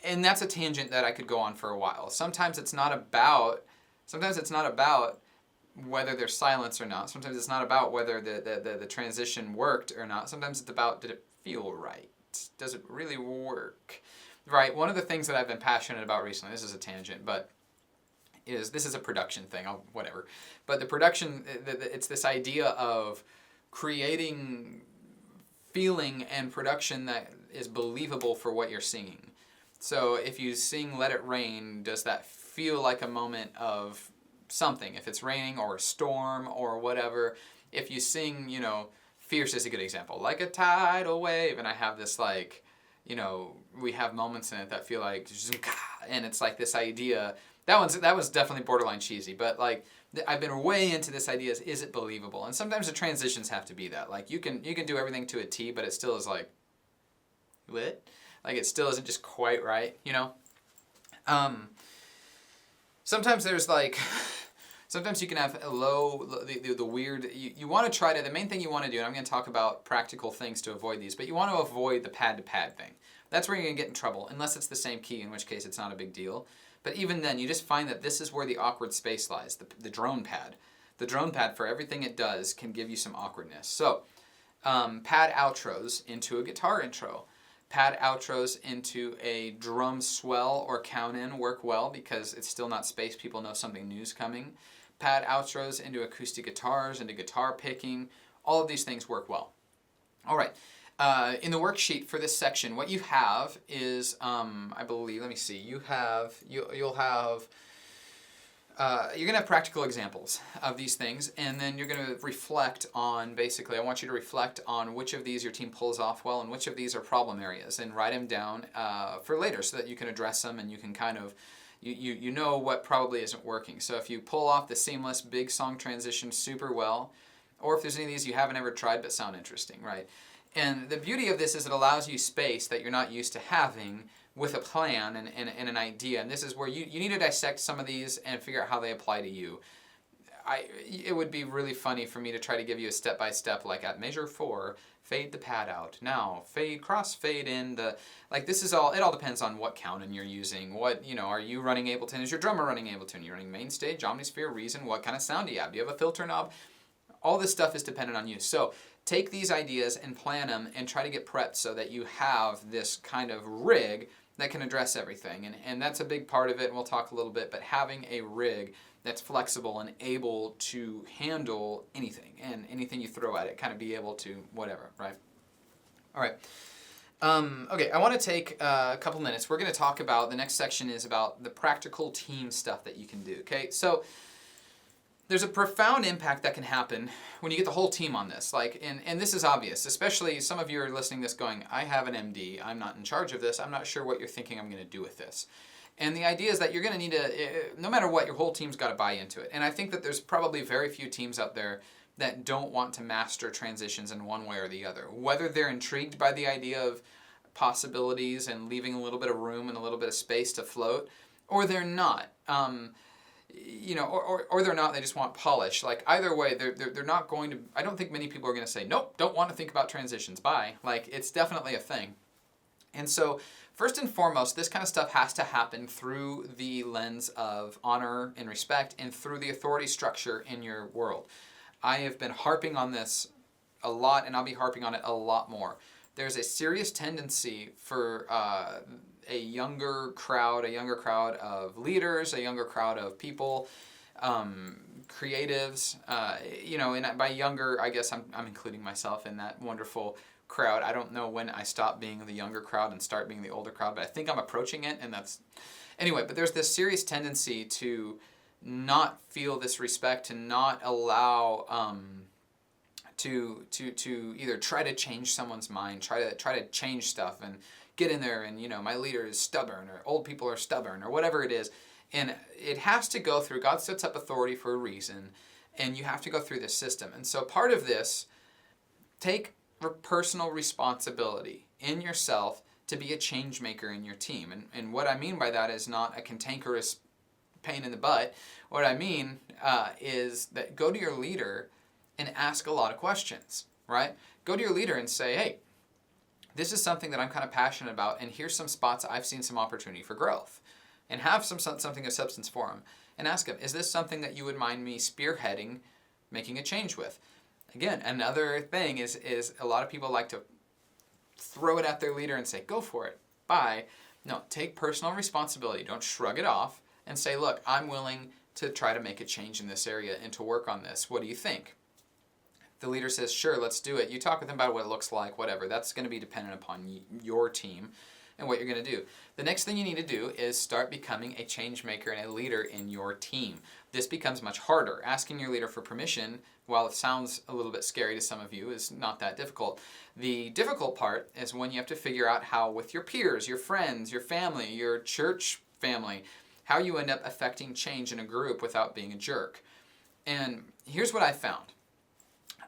And that's a tangent that I could go on for a while. Sometimes it's not about whether there's silence or not. Sometimes it's not about whether the transition worked or not. Sometimes it's about, did it feel right? Does it really work? Right, one of the things that I've been passionate about recently, this is a tangent, but this is a production thing, whatever. But the production, it's this idea of creating feeling and production that is believable for what you're singing. So if you sing Let It Rain, does that feel like a moment of something? If it's raining or a storm or whatever. If you sing, Fierce is a good example, like a tidal wave, and I have this like, we have moments in it that feel like, and it's like this idea, that was definitely borderline cheesy, but like I've been way into this idea, is it believable? And sometimes the transitions have to be that. Like you can do everything to a T, but it still is like, what? Like it still isn't just quite right, Sometimes there's like, sometimes you can have the weird, you want to try to, the main thing you want to do, and I'm going to talk about practical things to avoid these, but you want to avoid the pad-to-pad thing. That's where you're going to get in trouble, unless it's the same key, in which case it's not a big deal. But even then, you just find that this is where the awkward space lies, the drone pad. The drone pad, for everything it does, can give you some awkwardness. So, pad outros into a guitar intro. Pad outros into a drum swell or count in work well because it's still not space. People know something new's coming. Pad outros into acoustic guitars, into guitar picking. All of these things work well. All right. In the worksheet for this section, what you have is, I believe, let me see. You'll have you're going to have practical examples of these things, and then you're going to reflect on, basically, I want you to reflect on which of these your team pulls off well and which of these are problem areas, and write them down for later so that you can address them and you can kind of, you know what probably isn't working. So if you pull off the seamless big song transition super well, or if there's any of these you haven't ever tried but sound interesting, right? And the beauty of this is it allows you space that you're not used to having with a plan and an idea. And this is where you need to dissect some of these and figure out how they apply to you. it would be really funny for me to try to give you a step-by-step, like at measure 4, fade the pad out. Now, cross-fade in the, like this is all, it all depends on what counting you're using. What, are you running Ableton? Is your drummer running Ableton? You're running Mainstage, Omnisphere, Reason? What kind of sound do you have? Do you have a filter knob? All this stuff is dependent on you. So take these ideas and plan them and try to get prepped so that you have this kind of rig that can address everything. And that's a big part of it, and we'll talk a little bit, but having a rig that's flexible and able to handle anything, and anything you throw at it, kind of be able to whatever, right? All right. Okay, I want to take a couple minutes. We're going to talk about, the next section is about the practical team stuff that you can do, okay? So there's a profound impact that can happen when you get the whole team on this. Like, and this is obvious, especially some of you are listening to this going, I have an MD, I'm not in charge of this, I'm not sure what you're thinking I'm going to do with this. And the idea is that you're going to need to, no matter what, your whole team's got to buy into it. And I think that there's probably very few teams out there that don't want to master transitions in one way or the other. Whether they're intrigued by the idea of possibilities and leaving a little bit of room and a little bit of space to float, or they're not. Or they're not, they just want polish. Like either way, they're not going to, I don't think many people are going to say, nope, don't want to think about transitions, bye. Like it's definitely a thing. And so first and foremost, this kind of stuff has to happen through the lens of honor and respect and through the authority structure in your world. I have been harping on this a lot, and I'll be harping on it a lot more. There's a serious tendency for a younger crowd of leaders, a younger crowd of people, creatives, and by younger, I guess I'm including myself in that wonderful crowd. I don't know when I stop being the younger crowd and start being the older crowd, but I think I'm approaching it, and that's, anyway, but there's this serious tendency to not feel this respect, to not allow, to either try to change someone's mind, try to change stuff and get in there and, my leader is stubborn, or old people are stubborn, or whatever it is. And it has to go through, God sets up authority for a reason, and you have to go through this system. And so part of this, take personal responsibility in yourself to be a change maker in your team. And what I mean by that is not a cantankerous pain in the butt. What I mean is that go to your leader and ask a lot of questions, right? Go to your leader and say, hey, this is something that I'm kind of passionate about, and here's some spots I've seen some opportunity for growth. And have something of substance for them. And ask them, is this something that you would mind me spearheading, making a change with? Again, another thing is a lot of people like to throw it at their leader and say, go for it, bye. No, take personal responsibility. Don't shrug it off and say, look, I'm willing to try to make a change in this area and to work on this. What do you think? The leader says, sure, let's do it. You talk with them about what it looks like, whatever. That's going to be dependent upon your team and what you're going to do. The next thing you need to do is start becoming a change maker and a leader in your team. This becomes much harder. Asking your leader for permission, while it sounds a little bit scary to some of you, is not that difficult. The difficult part is when you have to figure out how with your peers, your friends, your family, your church family, how you end up affecting change in a group without being a jerk. And here's what I found.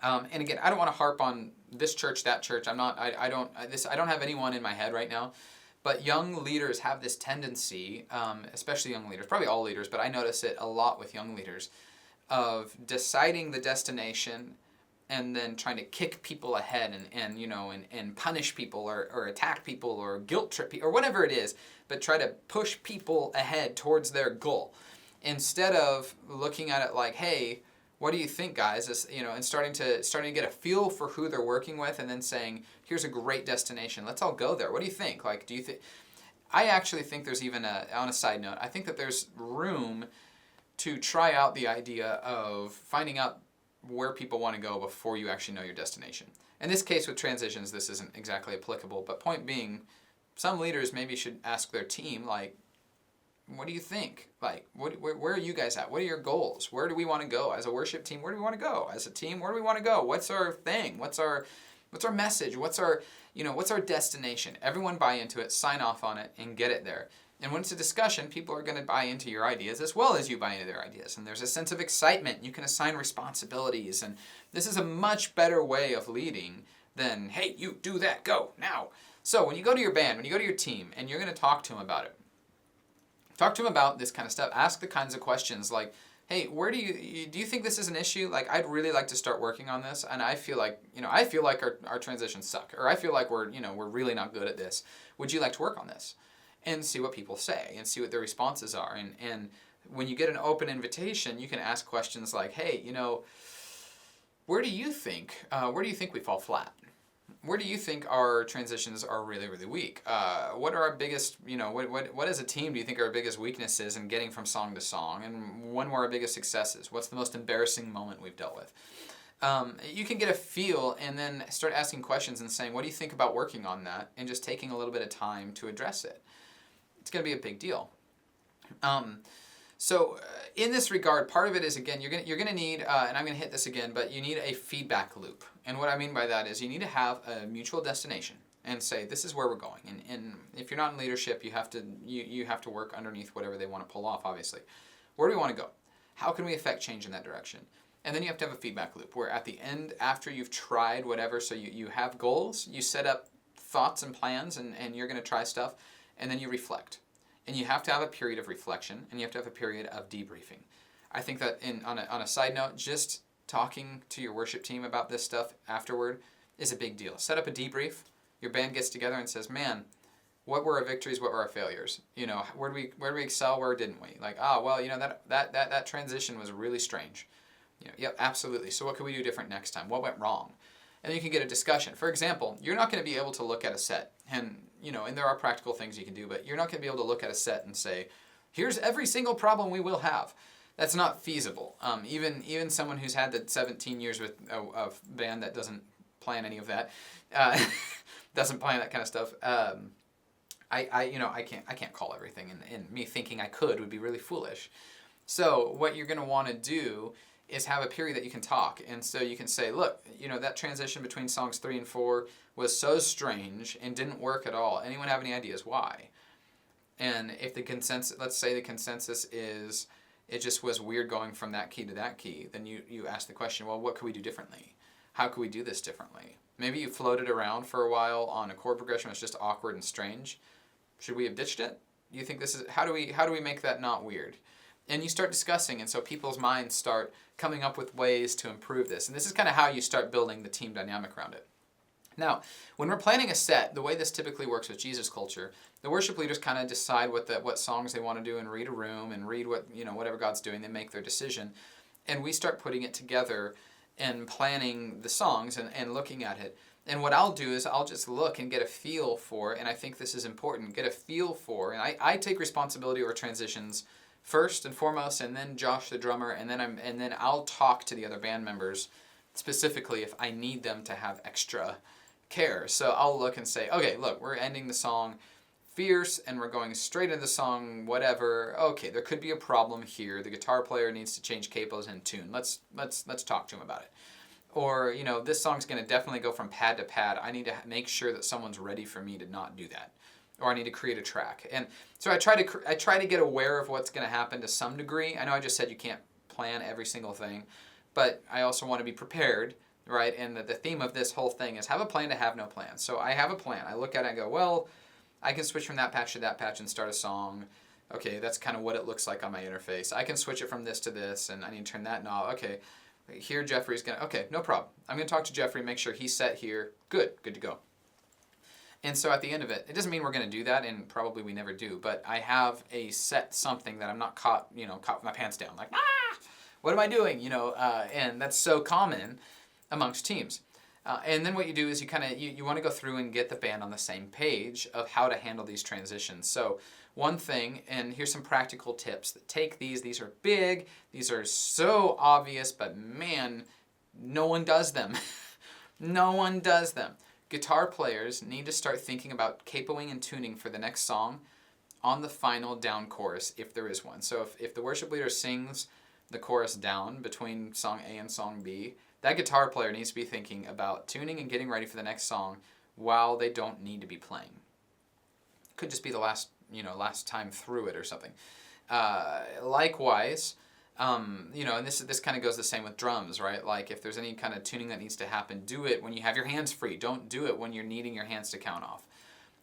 And again, I don't want to harp on this church, that church. I don't have anyone in my head right now. But young leaders have this tendency, especially young leaders, probably all leaders, but I notice it a lot with young leaders, of deciding the destination and then trying to kick people ahead and punish people or attack people or guilt trip people or whatever it is, but try to push people ahead towards their goal instead of looking at it like, hey, what do you think, guys? And starting to get a feel for who they're working with, and then saying, here's a great destination. Let's all go there. What do you think? Like, do you think? I actually think there's even on a side note, I think that there's room to try out the idea of finding out where people want to go before you actually know your destination. In this case with transitions, this isn't exactly applicable, but point being, some leaders maybe should ask their team, like, what do you think? Like, where are you guys at? What are your goals? Where do we want to go? As a worship team, where do we want to go? As a team, where do we want to go? What's our thing? What's our message? What's our destination? Everyone buy into it, sign off on it, and get it there. And when it's a discussion, people are going to buy into your ideas as well as you buy into their ideas. And there's a sense of excitement. You can assign responsibilities. And this is a much better way of leading than, hey, you do that, go, now. So when you go to your band, when you go to your team, and you're going to talk to them about it, talk to them about this kind of stuff. Ask the kinds of questions like, hey, where do you think this is an issue? Like, I'd really like to start working on this, and I feel like, I feel like our transitions suck, or I feel like we're really not good at this. Would you like to work on this? And see what people say, and see what their responses are. And when you get an open invitation, you can ask questions like, hey, where do you think we fall flat? Where do you think our transitions are really, really weak? What are our biggest, what as a team do you think are our biggest weaknesses in getting from song to song? And when were our biggest successes? What's the most embarrassing moment we've dealt with? You can get a feel and then start asking questions and saying, what do you think about working on that? And just taking a little bit of time to address it. It's going to be a big deal. So in this regard, part of it is, again, you're gonna need, and I'm gonna hit this again, but you need a feedback loop. And what I mean by that is you need to have a mutual destination and say, this is where we're going. And if you're not in leadership, you have to work underneath whatever they want to pull off, obviously. Where do we want to go? How can we affect change in that direction? And then you have to have a feedback loop where at the end, after you've tried whatever, so you have goals, you set up thoughts and plans, and you're gonna try stuff, and then you reflect. And you have to have a period of reflection, and you have to have a period of debriefing. I think that on a side note, just talking to your worship team about this stuff afterward is a big deal. Set up a debrief. Your band gets together and says, man, what were our victories? What were our failures? Where did we excel? Where didn't we? Like, that transition was really strange. Yep, absolutely. So what could we do different next time? What went wrong? And then you can get a discussion. For example, you're not going to be able to look at a set and there are practical things you can do, but you're not going to be able to look at a set and say, here's every single problem we will have. That's not feasible. Even someone who's had the 17 years with a band that doesn't plan any of that, doesn't plan that kind of stuff. I can't call everything, and me thinking I could would be really foolish. So what you're going to want to do is have a period that you can talk. And so you can say, look, that transition between songs 3 and 4 was so strange and didn't work at all. Anyone have any ideas why? And if the consensus, let's say the consensus is it just was weird going from that key to that key, then you ask the question, well, what could we do differently? How could we do this differently? Maybe you floated around for a while on a chord progression that's just awkward and strange. Should we have ditched it? Do you think this is, how do we make that not weird? And you start discussing, and so people's minds start coming up with ways to improve this. And this is kind of how you start building the team dynamic around it. Now, when we're planning a set, the way this typically works with Jesus culture, the worship leaders kind of decide what songs they want to do and read a room and read whatever God's doing. They make their decision. And we start putting it together and planning the songs and looking at it. And what I'll do is I'll just look and get a feel for, and I think this is important, get a feel for, and I take responsibility over transitions first and foremost, and then Josh the drummer, and then I'll talk to the other band members specifically if I need them to have extra care. So I'll look and say, okay, look, we're ending the song fierce and we're going straight into the song whatever. Okay, there could be a problem here. The guitar player needs to change capos and tune. Let's talk to him about it. Or, this song's going to definitely go from pad to pad. I need to make sure that someone's ready for me to not do that. Or I need to create a track. And so I try to get aware of what's going to happen to some degree. I know I just said you can't plan every single thing, but I also want to be prepared, right? And the theme of this whole thing is have a plan to have no plan. So I have a plan. I look at it and go, well, I can switch from that patch to that patch and start a song. Okay, that's kind of what it looks like on my interface. I can switch it from this to this, and I need to turn that knob. Okay, here Jeffrey's going to, okay, no problem. I'm going to talk to Jeffrey, make sure he's set here. Good to go. And so at the end of it, it doesn't mean we're going to do that, and probably we never do, but I have a set something that I'm not caught with my pants down, like, what am I doing? And that's so common amongst teams. And then what you do is you want to go through and get the band on the same page of how to handle these transitions. So one thing, and here's some practical tips. Take these are big, these are so obvious, but man, no one does them. No one does them. Guitar players need to start thinking about capoing and tuning for the next song on the final down chorus, if there is one. So if the worship leader sings the chorus down between song A and song B, that guitar player needs to be thinking about tuning and getting ready for the next song while they don't need to be playing. Could just be the last time through it or something. Likewise, and this kind of goes the same with drums, right? Like if there's any kind of tuning that needs to happen, do it when you have your hands free. Don't do it when you're needing your hands to count off.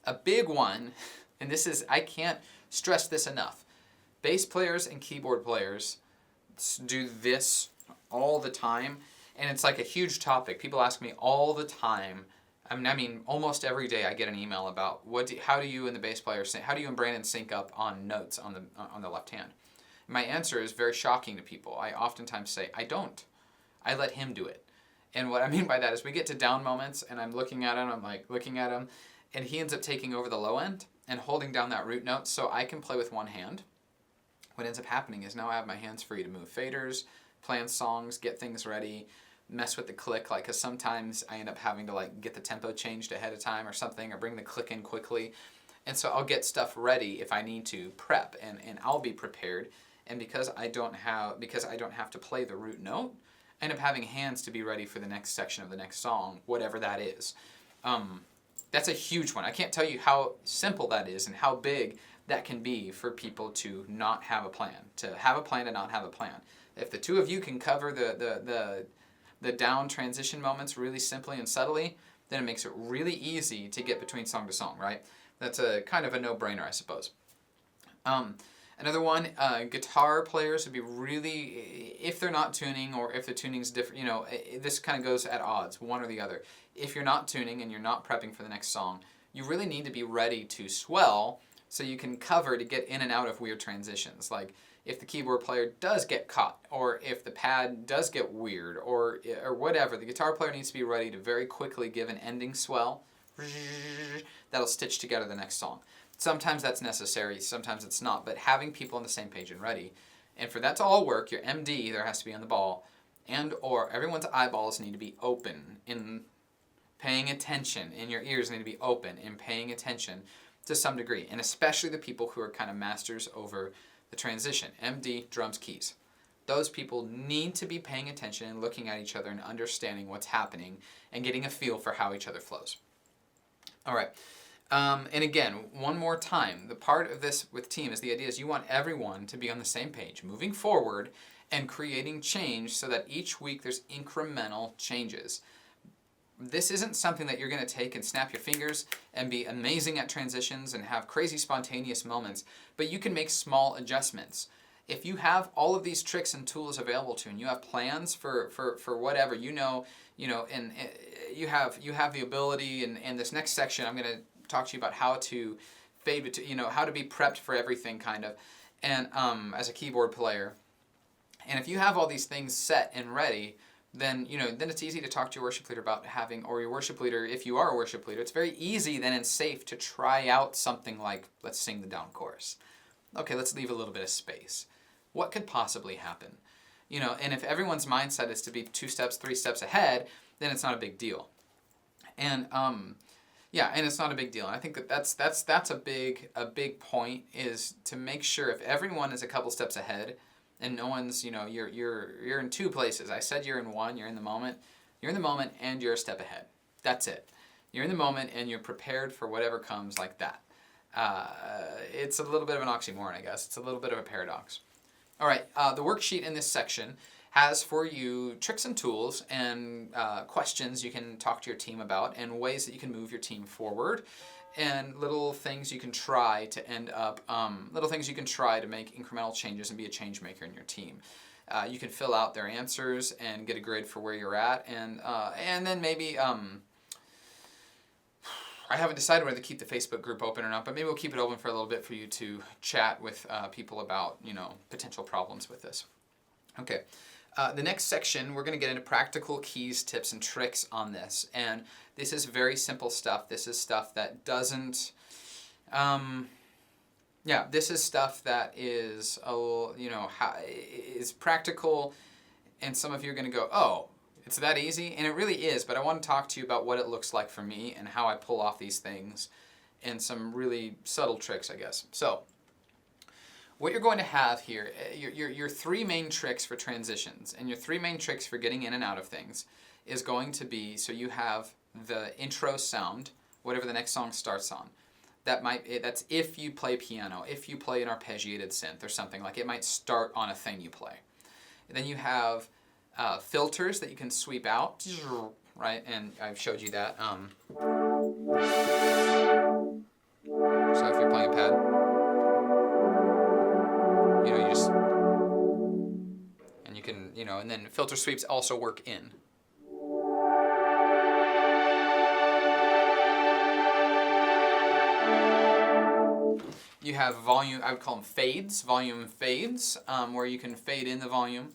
A big one, and I can't stress this enough, bass players and keyboard players do this all the time, and it's like a huge topic. People ask me all the time. I mean, almost every day I get an email about how do you and the bass player how do you and Brandon sync up on notes on the left hand? My answer is very shocking to people. I oftentimes say I don't. I let him do it. And what I mean by that is we get to down moments, and I'm looking at him. I'm like looking at him, and he ends up taking over the low end and holding down that root note, so I can play with one hand. What ends up happening is now I have my hands free to move faders, plan songs, get things ready, mess with the click, like, because sometimes I end up having to like get the tempo changed ahead of time or something, or bring the click in quickly, and so I'll get stuff ready if I need to prep, and I'll be prepared. And because I don't have to play the root note, I end up having hands to be ready for the next section of the next song, whatever that is. That's a huge one. I can't tell you how simple that is and how big that can be for people to not have a plan, to have a plan and not have a plan. If the two of you can cover the down transition moments really simply and subtly, then it makes it really easy to get between song to song, right? That's a kind of a no-brainer, I suppose. Another one, guitar players would be really, if they're not tuning or if the tuning's different, you know, this kind of goes at odds, one or the other. If you're not tuning and you're not prepping for the next song, you really need to be ready to swell so you can cover to get in and out of weird transitions. Like if the keyboard player does get caught, or if the pad does get weird, or whatever, the guitar player needs to be ready to very quickly give an ending swell that'll stitch together the next song. Sometimes that's necessary, sometimes it's not, but having people on the same page and ready. And for that to all work, your MD there has to be on the ball, and or everyone's eyeballs need to be open in paying attention, and your ears need to be open in paying attention to some degree, and especially the people who are kind of masters over the transition. MD, drums, keys. Those people need to be paying attention and looking at each other and understanding what's happening and getting a feel for how each other flows. All right. And again, one more time, the part of this with team is the idea is you want everyone to be on the same page, moving forward and creating change so that each week there's incremental changes. This isn't something that you're going to take and snap your fingers and be amazing at transitions and have crazy spontaneous moments, but you can make small adjustments. If you have all of these tricks and tools available to you, and you have plans for whatever, and you have the ability, and this next section I'm going to talk to you about how to fade between, how to be prepped for everything kind of, and as a keyboard player. And if you have all these things set and ready, then it's easy to talk to your worship leader about having, or your worship leader, if you are a worship leader, it's very easy then and safe to try out something like, let's sing the down chorus. Okay, let's leave a little bit of space. What could possibly happen? And if everyone's mindset is to be 2 steps, 3 steps ahead, then it's not a big deal. And and it's not a big deal. And I think that's a big point, is to make sure if everyone is a couple steps ahead, and no one's, you're in 2 places. I said you're in 1, you're in the moment. You're in the moment and you're a step ahead. That's it. You're in the moment and you're prepared for whatever comes like that. It's a little bit of an oxymoron, I guess. It's a little bit of a paradox. All right, the worksheet in this section has for you tricks and tools and questions you can talk to your team about, and ways that you can move your team forward, and little things you can try to make incremental changes and be a change maker in your team. You can fill out their answers and get a grid for where you're at, and then maybe I haven't decided whether to keep the Facebook group open or not, but maybe we'll keep it open for a little bit for you to chat with people about potential problems with this. Okay. The next section, we're going to get into practical keys, tips, and tricks on this. And this is very simple stuff. This is stuff that doesn't, this is stuff that is, is practical. And some of you are going to go, oh, it's that easy? And it really is, but I want to talk to you about what it looks like for me and how I pull off these things, and some really subtle tricks, I guess. So, what you're going to have here, your 3 main tricks for transitions and your 3 main tricks for getting in and out of things is going to be, so you have the intro sound, whatever the next song starts on. That's if you play piano, if you play an arpeggiated synth or something, like it might start on a thing you play. And then you have filters that you can sweep out, right? And I've showed you that. So if you're playing a pad, you just And then filter sweeps also work in. You have volume, I would call them fades, volume fades, where you can fade in the volume.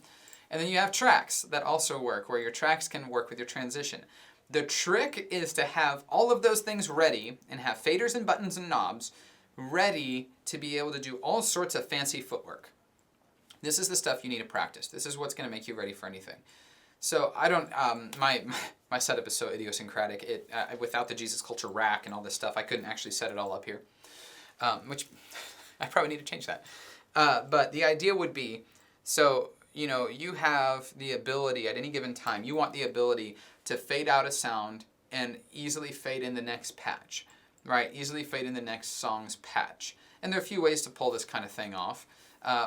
And then you have tracks that also work, where your tracks can work with your transition. The trick is to have all of those things ready and have faders and buttons and knobs ready to be able to do all sorts of fancy footwork. This is the stuff you need to practice. This is what's going to make you ready for anything. So I don't, my setup is so idiosyncratic. Without the Jesus Culture rack and all this stuff, I couldn't actually set it all up here. Which I probably need to change that. But the idea would be, so, you know, you have the ability at any given time, you want the ability to fade out a sound and easily fade in the next patch, right? Easily fade in the next song's patch. And there are a few ways to pull this kind of thing off.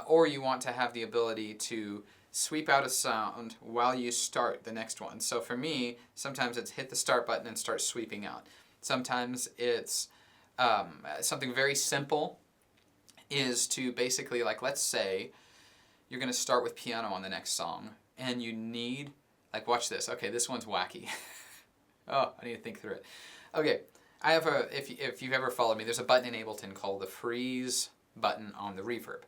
Or you want to have the ability to sweep out a sound while you start the next one. So for me, sometimes it's hit the start button and start sweeping out. Sometimes it's something very simple is to basically, like, let's say you're going to start with piano on the next song, and you need, like, watch this. Okay, this one's wacky. Oh, I need to think through it. Okay, I have if you've ever followed me, there's a button in Ableton called the freeze button on the reverb.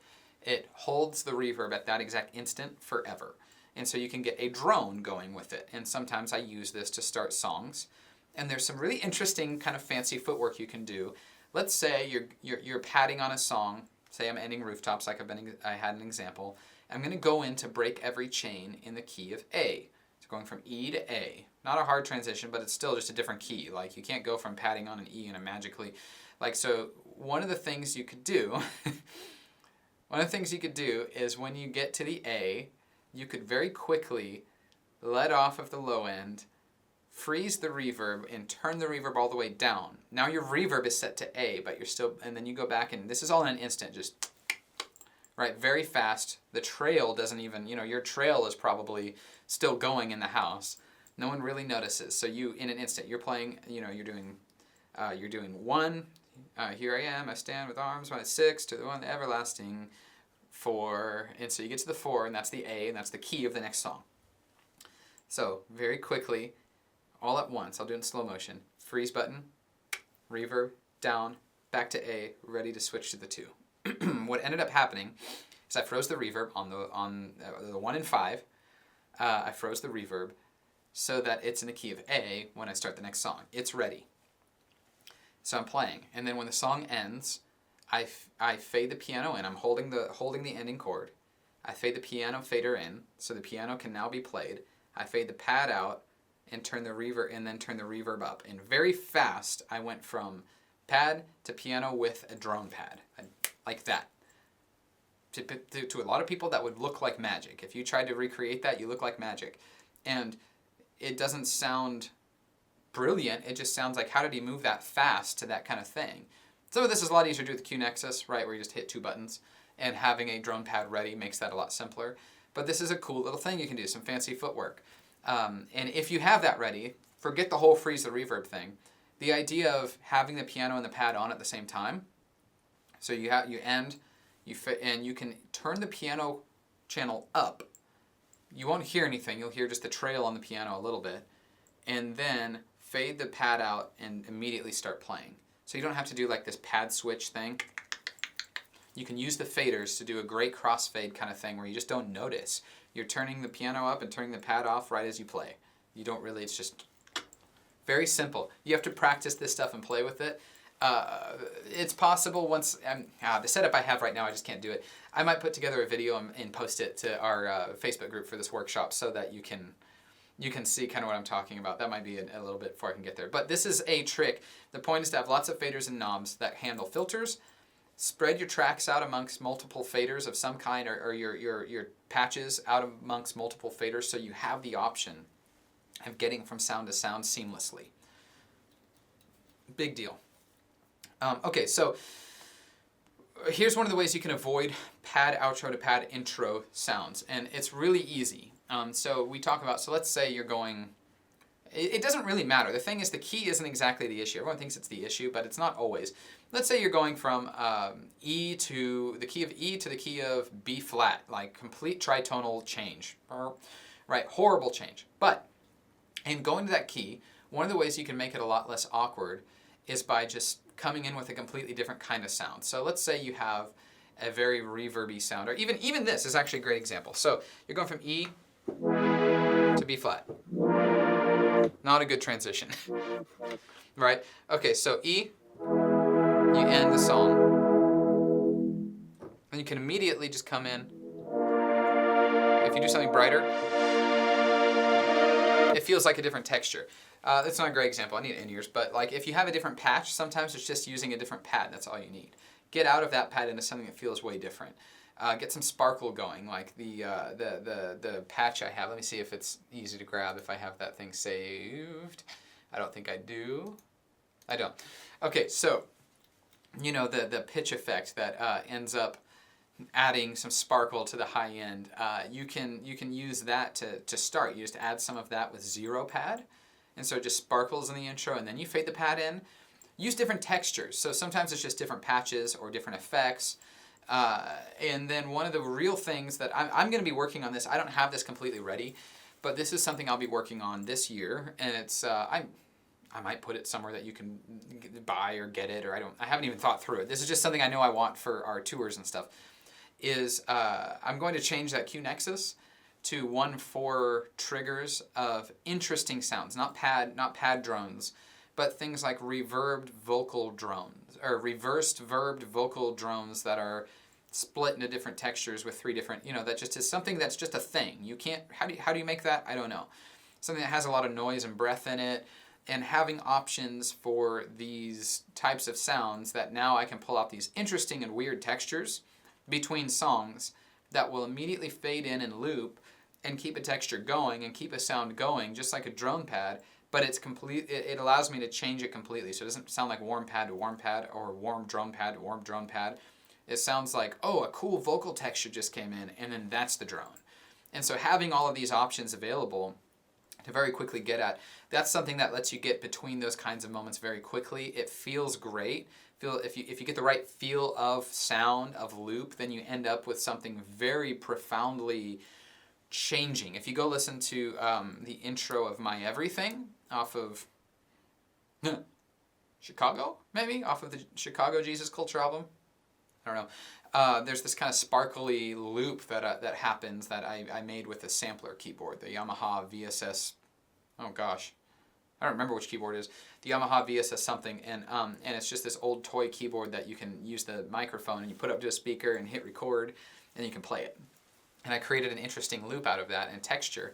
It holds the reverb at that exact instant forever. And so you can get a drone going with it. And sometimes I use this to start songs. And there's some really interesting kind of fancy footwork you can do. Let's say you're padding on a song. Say I'm ending Rooftops, like I had an example. I'm going to go in to break every chain in the key of A. So going from E to A. Not a hard transition, but it's still just a different key. Like, you can't go from padding on an E and a magically. Like, so one of the things you could do, is when you get to the A, you could very quickly let off of the low end, freeze the reverb, and turn the reverb all the way down. Now your reverb is set to A, but you're still, and then you go back, and this is all in an instant, just, right, very fast. The trail doesn't even, you know, your trail is probably still going in the house. No one really notices. So you, in an instant, you're playing, you know, you're doing 1, here I am, I stand with arms, 6, to the 1, the everlasting, 4, and so you get to the 4, and that's the A, and that's the key of the next song. So, very quickly, all at once, I'll do it in slow motion. Freeze button, reverb, down, back to A, ready to switch to the 2. What ended up happening is I froze the reverb on the 1 and 5. I froze the reverb so that it's in the key of A when I start the next song. It's ready. So I'm playing, and then when the song ends, I fade the piano in. I'm holding the ending chord. I fade the piano fader in, so the piano can now be played. I fade the pad out and turn the reverb, and then turn the reverb up. And very fast, I went from pad to piano with a drone pad, like that. To a lot of people, that would look like magic. If you tried to recreate that, you look like magic. And it doesn't sound brilliant. It just sounds like, how did he move that fast to that kind of thing? Some of this is a lot easier to do with the Q Nexus, right, where you just hit 2 buttons, and having a drone pad ready makes that a lot simpler. But this is a cool little thing you can do, some fancy footwork. And if you have that ready, forget the whole freeze the reverb thing. The idea of having the piano and the pad on at the same time, so you end, and you can turn the piano channel up. You won't hear anything, you'll hear just the trail on the piano a little bit, and then fade the pad out and immediately start playing. So you don't have to do like this pad switch thing. You can use the faders to do a great crossfade kind of thing where you just don't notice. You're turning the piano up and turning the pad off right as you play. You don't really, it's just very simple. You have to practice this stuff and play with it. It's possible once, the setup I have right now, I just can't do it. I might put together a video and post it to our Facebook group for this workshop so that you can see kind of what I'm talking about. That might be a little bit before I can get there. But this is a trick. The point is to have lots of faders and knobs that handle filters. Spread your tracks out amongst multiple faders of some kind, or your patches out amongst multiple faders, so you have the option of getting from sound to sound seamlessly. Big deal. Okay, so here's one of the ways you can avoid pad outro to pad intro sounds, and it's really easy. So we talk about, so let's say you're going, it doesn't really matter. The thing is, the key isn't exactly the issue. Everyone thinks it's the issue, but it's not always. Let's say you're going from E to the key of E to the key of B flat, like complete tritonal change. right? Horrible change. But in going to that key, one of the ways you can make it a lot less awkward is by just coming in with a completely different kind of sound. So let's say you have a very reverby sound, or even this is actually a great example. So you're going from E to B flat. Not a good transition, right? Okay, so E, you end the song, and you can immediately just come in. If you do something brighter, it feels like a different texture. That's not a great example. I need in-ears, but like if you have a different patch, sometimes it's just using a different pad. That's all you need. Get out of that pad into something that feels way different. Get some sparkle going, like the patch I have. Let me see if it's easy to grab if I have that thing saved. I don't think I do. I don't. Okay, so you know the pitch effect that ends up adding some sparkle to the high end. You can use that to start. You just add some of that with zero pad, and so it just sparkles in the intro, and then you fade the pad in. Use different textures. So sometimes it's just different patches or different effects. And then one of the real things that I'm going to be working on this, I don't have this completely ready, but this is something I'll be working on this year, and it's I might put it somewhere that you can buy or get it, or I haven't even thought through it. This is just something I know I want for our tours and stuff. Is I'm going to change that Q Nexus to 1/4 triggers of interesting sounds, not pad drones, but things like reverbed vocal drones or reversed verbed vocal drones that are split into different textures with 3 different, that just is something that's just a thing. You can't, how do you make that? I don't know. Something that has a lot of noise and breath in it, and having options for these types of sounds that now I can pull out these interesting and weird textures between songs that will immediately fade in and loop and keep a texture going and keep a sound going just like a drone pad, but it allows me to change it completely. So it doesn't sound like warm pad to warm pad or warm drone pad to warm drone pad. It sounds like, oh, a cool vocal texture just came in, and then that's the drone. And so having all of these options available to very quickly get at, that's something that lets you get between those kinds of moments very quickly. It feels great. If you get the right feel of sound, of loop, then you end up with something very profoundly changing. If you go listen to the intro of My Everything off of Chicago, maybe, off of the Chicago Jesus Culture album, I don't know. There's this kind of sparkly loop that happens that I made with a sampler keyboard, the Yamaha VSS. Oh gosh, I don't remember which keyboard it is. The Yamaha VSS something, and it's just this old toy keyboard that you can use the microphone and you put up to a speaker and hit record, and you can play it. And I created an interesting loop out of that and texture,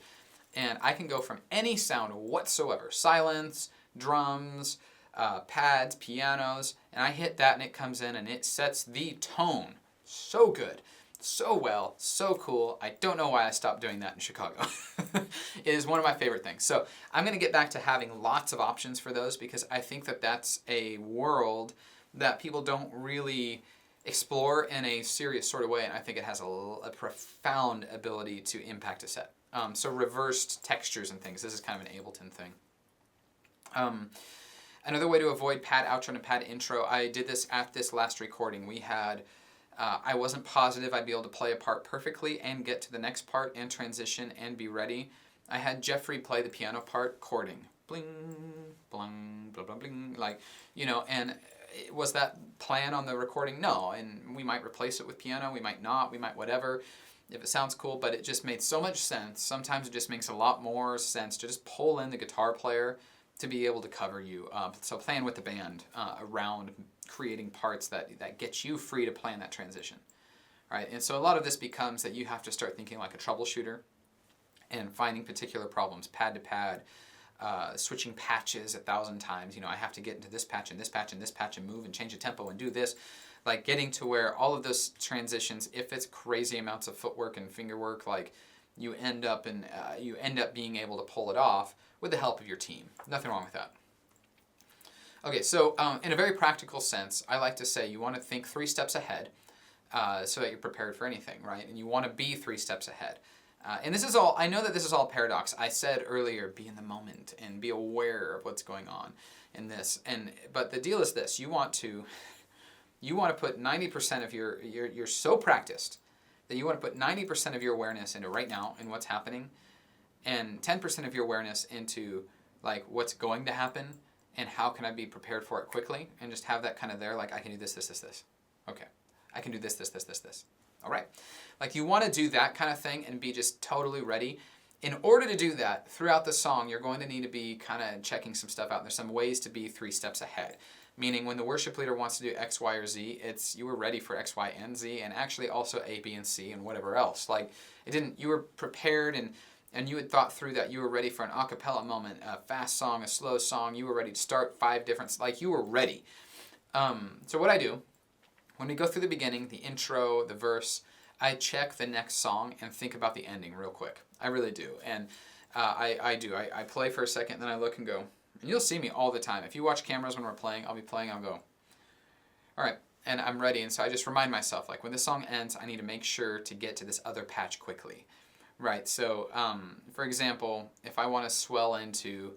and I can go from any sound whatsoever, silence, drums, pads, pianos, and I hit that and it comes in and it sets the tone so good, so well, so cool. I don't know why I stopped doing that in Chicago. It is one of my favorite things. So I'm going to get back to having lots of options for those, because I think that that's a world that people don't really explore in a serious sort of way, and I think it has a profound ability to impact a set. So reversed textures and things, this is kind of an Ableton thing. Another way to avoid pad outro and pad intro, I did this at this last recording. We had, I wasn't positive I'd be able to play a part perfectly and get to the next part and transition and be ready. I had Jeffrey play the piano part, chording. Bling, bling, blah, blah, bling, and was that plan on the recording? No, and we might replace it with piano, we might not, we might whatever, if it sounds cool, but it just made so much sense. Sometimes it just makes a lot more sense to just pull in the guitar player to be able to cover you. So playing with the band around creating parts that get you free to plan that transition, right? And so a lot of this becomes that you have to start thinking like a troubleshooter and finding particular problems, pad to pad, switching patches 1,000 times. I have to get into this patch and this patch and this patch and move and change the tempo and do this. Like getting to where all of those transitions, if it's crazy amounts of footwork and finger work, like you end up being able to pull it off with the help of your team. Nothing wrong with that. Okay, so in a very practical sense, I like to say you want to think 3 steps ahead so that you're prepared for anything, right? And you want to be 3 steps ahead. And this is all, I know that this is all paradox. I said earlier, be in the moment and be aware of what's going on in this. But the deal is this, you want to put 90% of you're so practiced that you want to put 90% of your awareness into right now and what's happening, and 10% of your awareness into like what's going to happen and how can I be prepared for it quickly, and just have that kind of there, like I can do this, this, this, this. Okay, I can do this, this, this, this, this. All right, like you want to do that kind of thing and be just totally ready. In order to do that, throughout the song, you're going to need to be kind of checking some stuff out. There's some ways to be 3 steps ahead. Meaning when the worship leader wants to do X, Y, or Z, it's you were ready for X, Y, and Z, and actually also A, B, and C, and whatever else. Like it didn't, you were prepared and you had thought through that. You were ready for an a cappella moment, a fast song, a slow song. You were ready to start 5 different, like you were ready. So what I do, when we go through the beginning, the intro, the verse, I check the next song and think about the ending real quick. I really do. And I do. I play for a second, then I look and go, and you'll see me all the time. If you watch cameras when we're playing, I'll be playing, I'll go, all right, and I'm ready. And so I just remind myself, like when this song ends, I need to make sure to get to this other patch quickly. Right, so for example, if I want to swell into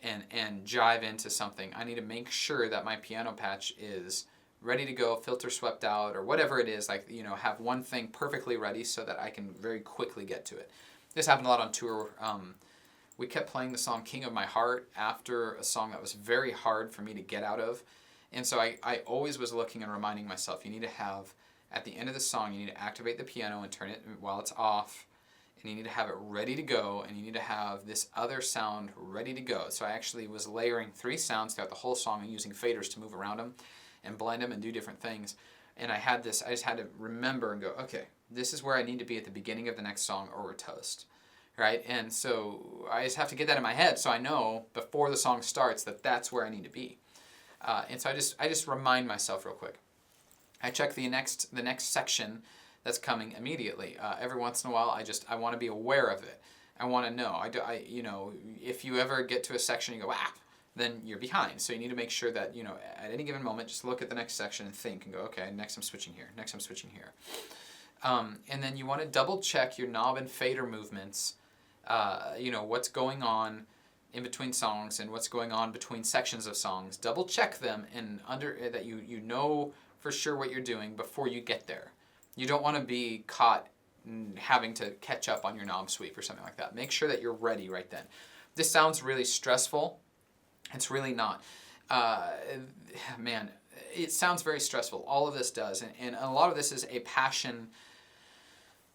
and jive into something, I need to make sure that my piano patch is ready to go, filter swept out, or whatever it is, like, you know, have one thing perfectly ready so that I can very quickly get to it. This happened a lot on tour. We kept playing the song King of My Heart after a song that was very hard for me to get out of. And so I always was looking and reminding myself, you need to have, at the end of the song, you need to activate the piano and turn it while it's off. And you need to have it ready to go, and you need to have this other sound ready to go. So I actually was layering 3 sounds throughout the whole song and using faders to move around them and blend them and do different things. And I just had to remember and go, okay, this is where I need to be at the beginning of the next song or we're toast. Right? And so I just have to get that in my head so I know before the song starts that that's where I need to be. And so I just remind myself real quick. I check the next section that's coming immediately. Every once in a while, I want to be aware of it. I want to know. You know, if you ever get to a section and you go, then you're behind. So you need to make sure that, you know, at any given moment, just look at the next section and think and go, okay, next I'm switching here, next I'm switching here. And then you want to double check your knob and fader movements, you know, what's going on in between songs and what's going on between sections of songs. Double check them and that you know for sure what you're doing before you get there. You don't want to be caught having to catch up on your knob sweep or something like that. Make sure that you're ready right then. This sounds really stressful. It's really not. Man, it sounds very stressful. All of this does. And a lot of this is a passion.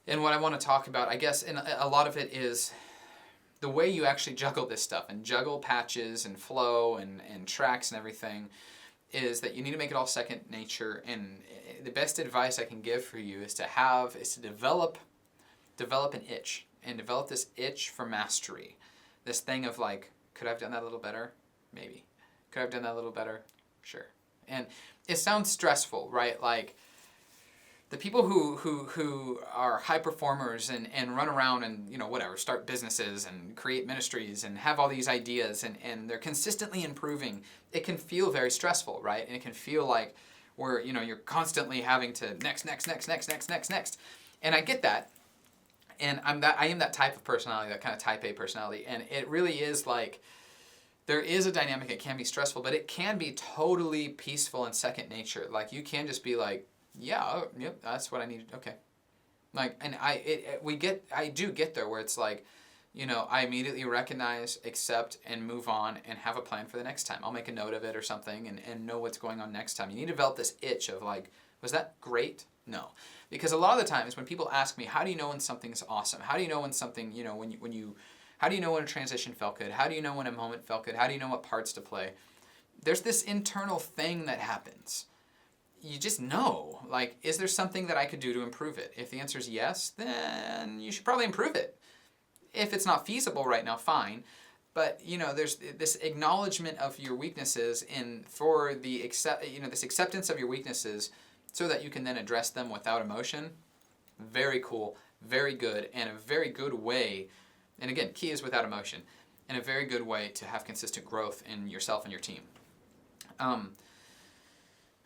And what I want to talk about, I guess, and a lot of it is the way you actually juggle this stuff and juggle patches and flow and tracks and everything, is that you need to make it all second nature. And the best advice I can give for you is to develop an itch, and develop this itch for mastery. This thing of like, could I have done that a little better? Maybe. Could I have done that a little better? Sure. And it sounds stressful, right? Like the people who are high performers and run around and, you know, whatever, start businesses and create ministries and have all these ideas and they're consistently improving, it can feel very stressful, right? And it can feel like you're constantly having to next. And I get that. And I am that type of personality, that kind of type A personality. And it really is like, there is a dynamic. It can be stressful, but it can be totally peaceful and second nature. Like you can just be like, yeah, yep, that's what I needed. Okay. Like, and I do get there where it's like, you know, I immediately recognize, accept, and move on and have a plan for the next time. I'll make a note of it or something and know what's going on next time. You need to develop this itch of like, was that great? No. Because a lot of the times when people ask me, how do you know when something's awesome? How do you know when something, you know, how do you know when a transition felt good? How do you know when a moment felt good? How do you know what parts to play? There's this internal thing that happens. You just know, like, is there something that I could do to improve it? If the answer is yes, then you should probably improve it. If it's not feasible right now, fine. But, you know, there's this acknowledgement of your weaknesses this acceptance of your weaknesses so that you can then address them without emotion. Very cool, very good, and a very good way, and again, key is without emotion, and a very good way to have consistent growth in yourself and your team.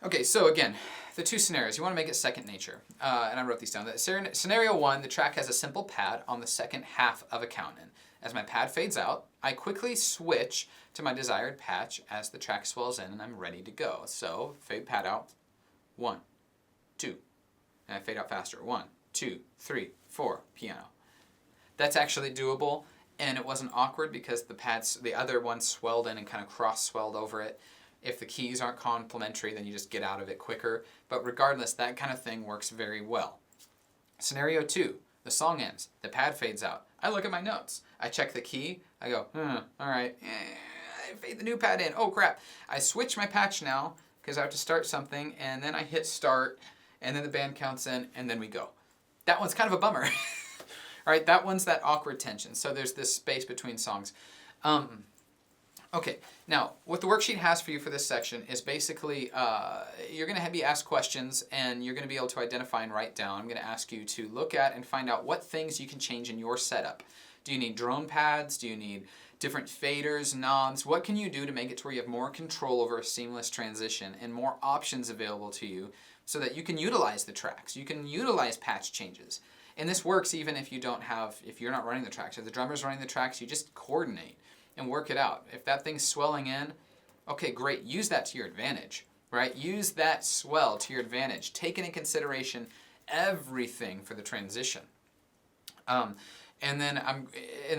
Okay, so again, the 2 scenarios. You want to make it second nature. And I wrote these down. Scenario 1, the track has a simple pad on the second half of a count-in. As my pad fades out, I quickly switch to my desired patch as the track swells in and I'm ready to go. So, fade pad out, 1, 2. And I fade out faster, 1, 2, 3, 4, piano. That's actually doable. and it wasn't awkward because the other one swelled in and kind of cross-swelled over it. If the keys aren't complementary, then you just get out of it quicker. But regardless, that kind of thing works very well. Scenario 2, the song ends, the pad fades out. I look at my notes. I check the key. I go, all right. I fade the new pad in. Oh, crap. I switch my patch now because I have to start something, and then I hit start, and then the band counts in, and then we go. That one's kind of a bummer. All right, that one's that awkward tension. So there's this space between songs. Okay, now what the worksheet has for you for this section is basically you're going to be asked questions, and you're going to be able to identify and write down. I'm going to ask you to look at and find out what things you can change in your setup. Do you need drone pads? Do you need different faders, knobs? What can you do to make it to where you have more control over a seamless transition and more options available to you so that you can utilize the tracks? You can utilize patch changes. And this works even if you're not running the tracks. If the drummer's running the tracks, you just coordinate and work it out. If that thing's swelling in, okay, great. Use that to your advantage, right? Use that swell to your advantage. Take into consideration everything for the transition. And then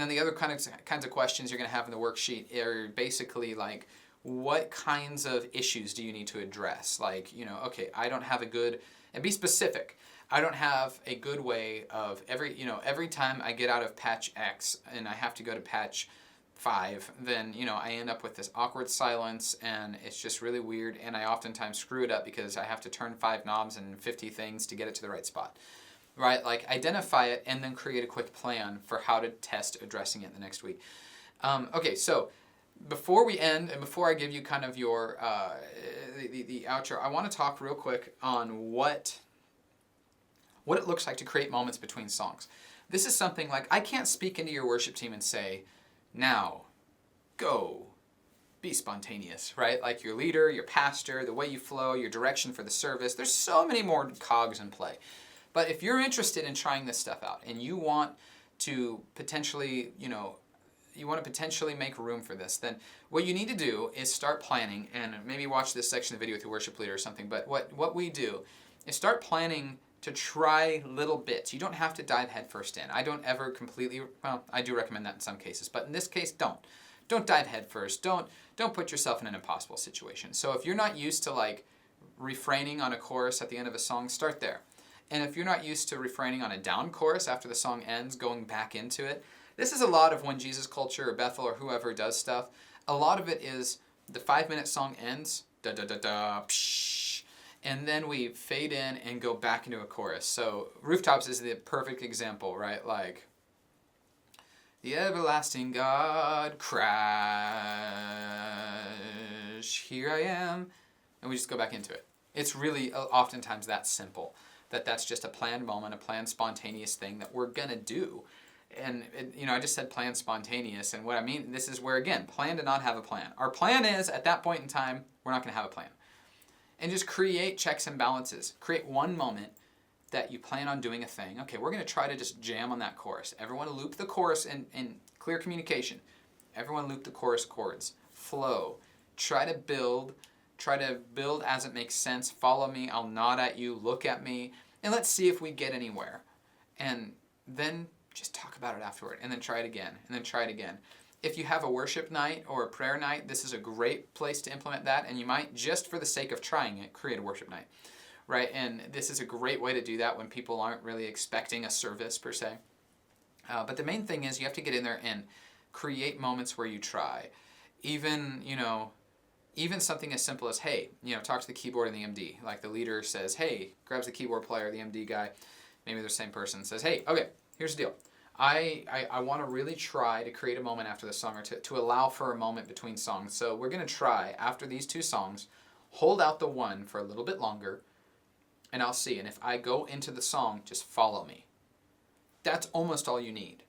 the other kinds of questions you're going to have in the worksheet are basically like, what kinds of issues do you need to address? Like, okay, I don't have a good, and be specific. I don't have a good way of every time I get out of patch X and I have to go to patch 5, then I end up with this awkward silence, and it's just really weird, and I oftentimes screw it up because I have to turn 5 knobs and 50 things to get it to the right spot. Right? Like, identify it and then create a quick plan for how to test addressing it the next week. Okay, so before we end and before I give you kind of your the outro, I want to talk real quick on what it looks like to create moments between songs. This is something like, I can't speak into your worship team and say, now, go, be spontaneous, right? Like your leader, your pastor, the way you flow, your direction for the service. There's so many more cogs in play. But if you're interested in trying this stuff out and you want to potentially, make room for this, then what you need to do is start planning, and maybe watch this section of the video with your worship leader or something. But what we do is start planning to try little bits. You don't have to dive headfirst in. I don't ever completely, well, I do recommend that in some cases, but in this case, don't. Don't dive headfirst. Don't put yourself in an impossible situation. So if you're not used to like refraining on a chorus at the end of a song, start there. And if you're not used to refraining on a down chorus after the song ends, going back into it, this is a lot of when Jesus Culture or Bethel or whoever does stuff. A lot of it is the 5-minute song ends, da da da da, psh, and then we fade in and go back into a chorus. So Rooftops is the perfect example, right? Like, the everlasting God, crash, here I am, and we just go back into it. It's really oftentimes that simple. That's just a planned moment, a planned spontaneous thing that we're gonna do. And I just said planned spontaneous, and what I mean, this is where, again, plan to not have a plan. Our plan is, at that point in time, we're not gonna have a plan. And just create checks and balances. Create one moment that you plan on doing a thing. Okay, we're gonna try to just jam on that chorus. Everyone loop the chorus in clear communication. Everyone loop the chorus chords. Flow. Try to build as it makes sense. Follow me, I'll nod at you, look at me, and let's see if we get anywhere. And then just talk about it afterward, and then try it again, and then try it again. If you have a worship night or a prayer night, this is a great place to implement that, and you might, just for the sake of trying it, create a worship night, right? And this is a great way to do that when people aren't really expecting a service per se. But the main thing is you have to get in there and create moments where you try. Even something as simple as, hey, talk to the keyboard and the MD. Like the leader says, hey, grabs the keyboard player, the MD guy, maybe they're the same person, says, hey, okay, here's the deal. I want to really try to create a moment after the song, or to allow for a moment between songs. So we're going to try, after these 2 songs, hold out the one for a little bit longer, and I'll see. And if I go into the song, just follow me. That's almost all you need.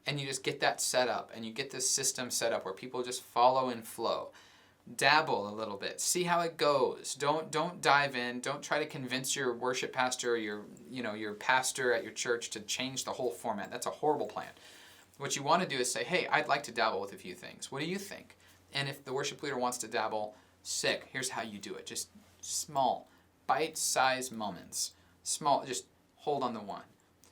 And you just get that set up, and you get this system set up where people just follow and flow. Dabble a little bit. See how it goes. Don't dive in. Don't try to convince your worship pastor or your pastor at your church to change the whole format. That's a horrible plan. What you want to do is say, hey, I'd like to dabble with a few things. What do you think? And if the worship leader wants to dabble, sick. Here's how you do it. Just small, bite-sized moments. Small, just hold on the one.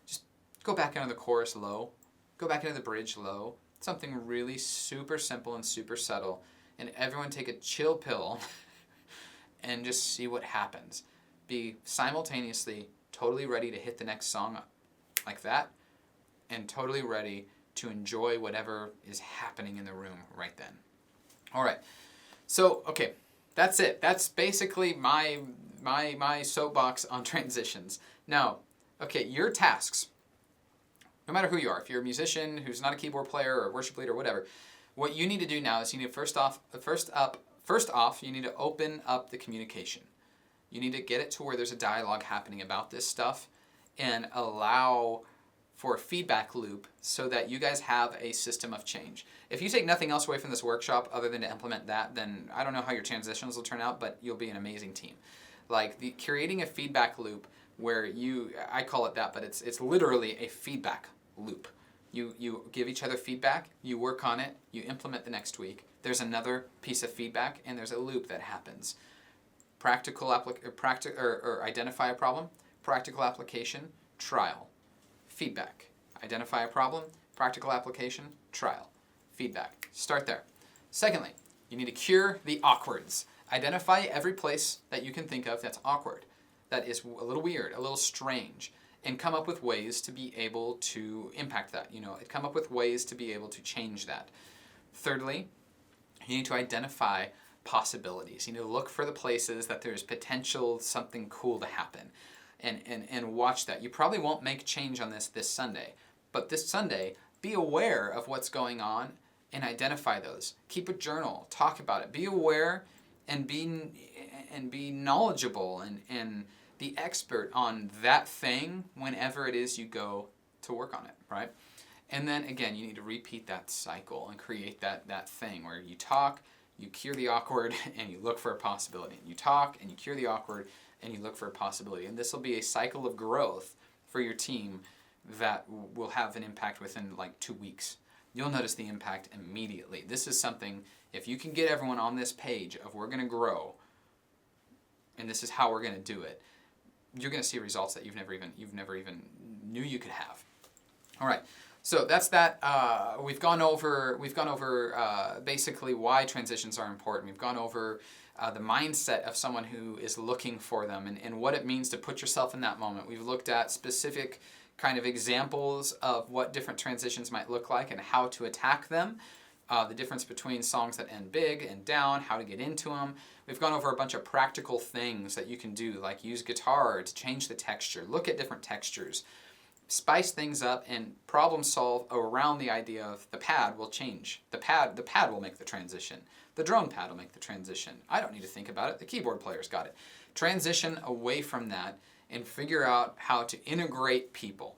Just go back into the chorus low. Go back into the bridge low. something really super simple and super subtle, and everyone take a chill pill and just see what happens. Be simultaneously totally ready to hit the next song like that, and totally ready to enjoy whatever is happening in the room right then. All right, so okay, that's it. That's basically my soapbox on transitions. Now, okay, your tasks, no matter who you are, if you're a musician who's not a keyboard player or a worship leader or whatever, what you need to do now is you need to first off, you need to open up the communication. You need to get it to where there's a dialogue happening about this stuff and allow for a feedback loop so that you guys have a system of change. If you take nothing else away from this workshop other than to implement that, then I don't know how your transitions will turn out, but you'll be an amazing team. Like creating a feedback loop where I call it that, but it's literally a feedback loop. You give each other feedback, you work on it, you implement the next week. There's another piece of feedback, and there's a loop that happens. Identify a problem, practical application, trial, feedback. Identify a problem, practical application, trial, feedback. Start there. Secondly, you need to cure the awkwards. Identify every place that you can think of that's awkward, that is a little weird, a little strange, and come up with ways to be able to impact that. Come up with ways to be able to change that. Thirdly, you need to identify possibilities. You need to look for the places that there's potential something cool to happen, and watch that. You probably won't make change on this Sunday, but this Sunday, be aware of what's going on and identify those. Keep a journal, talk about it, be aware and be knowledgeable and the expert on that thing whenever it is you go to work on it, right? And then again, you need to repeat that cycle and create that thing where you talk, you cure the awkward, and you look for a possibility. And you talk, and you cure the awkward, and you look for a possibility. And this will be a cycle of growth for your team that will have an impact within like 2 weeks. You'll notice the impact immediately. This is something, if you can get everyone on this page of we're going to grow, and this is how we're going to do it, you're going to see results that you've never even knew you could have. All right. So that's that. We've gone over basically why transitions are important. We've gone over the mindset of someone who is looking for them and what it means to put yourself in that moment. We've looked at specific kind of examples of what different transitions might look like and how to attack them. The difference between songs that end big and down, how to get into them. We've gone over a bunch of practical things that you can do, like use guitar to change the texture, look at different textures, spice things up, and problem solve around the idea of the pad will change. The pad will make the transition. The drone pad will make the transition. I don't need to think about it. The keyboard player's got it. Transition away from that and figure out how to integrate people.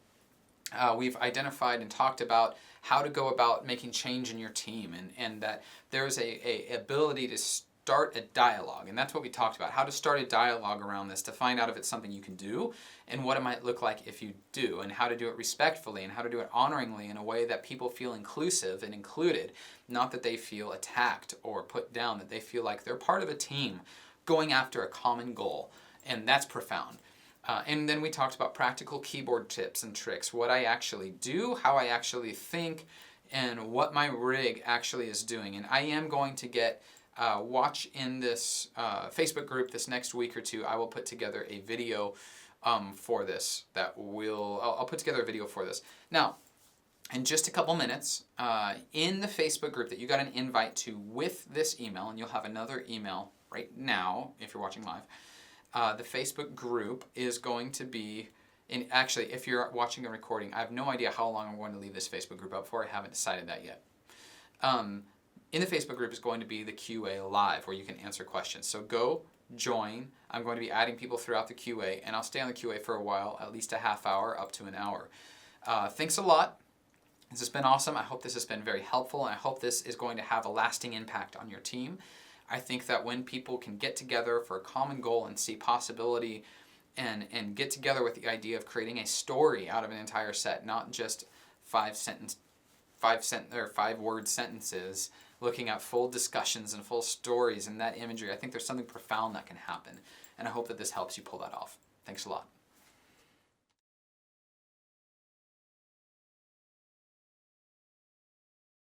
We've identified and talked about how to go about making change in your team, and that there's a ability to start a dialogue, and that's what we talked about, how to start a dialogue around this to find out if it's something you can do and what it might look like if you do, and how to do it respectfully and how to do it honoringly in a way that people feel inclusive and included, not that they feel attacked or put down, that they feel like they're part of a team going after a common goal, and that's profound. And then we talked about practical keyboard tips and tricks, what I actually do, how I actually think, and what my rig actually is doing. And I am going to get watch in this Facebook group this next week or two. I will put together a video for this. I'll put together a video for this. Now, in just a couple minutes, in the Facebook group that you got an invite to with this email, and you'll have another email right now if you're watching live. The Facebook group is going to be, actually, if you're watching a recording, I have no idea how long I'm going to leave this Facebook group up for. I haven't decided that yet. In the Facebook group is going to be the QA live where you can answer questions. So go join. I'm going to be adding people throughout the QA, and I'll stay on the QA for a while, at least a half hour up to an hour. Thanks a lot. This has been awesome. I hope this has been very helpful, and I hope this is going to have a lasting impact on your team. I think that when people can get together for a common goal and see possibility and get together with the idea of creating a story out of an entire set, not just 5-word sentences, looking at full discussions and full stories and that imagery, I think there's something profound that can happen. And I hope that this helps you pull that off. Thanks a lot.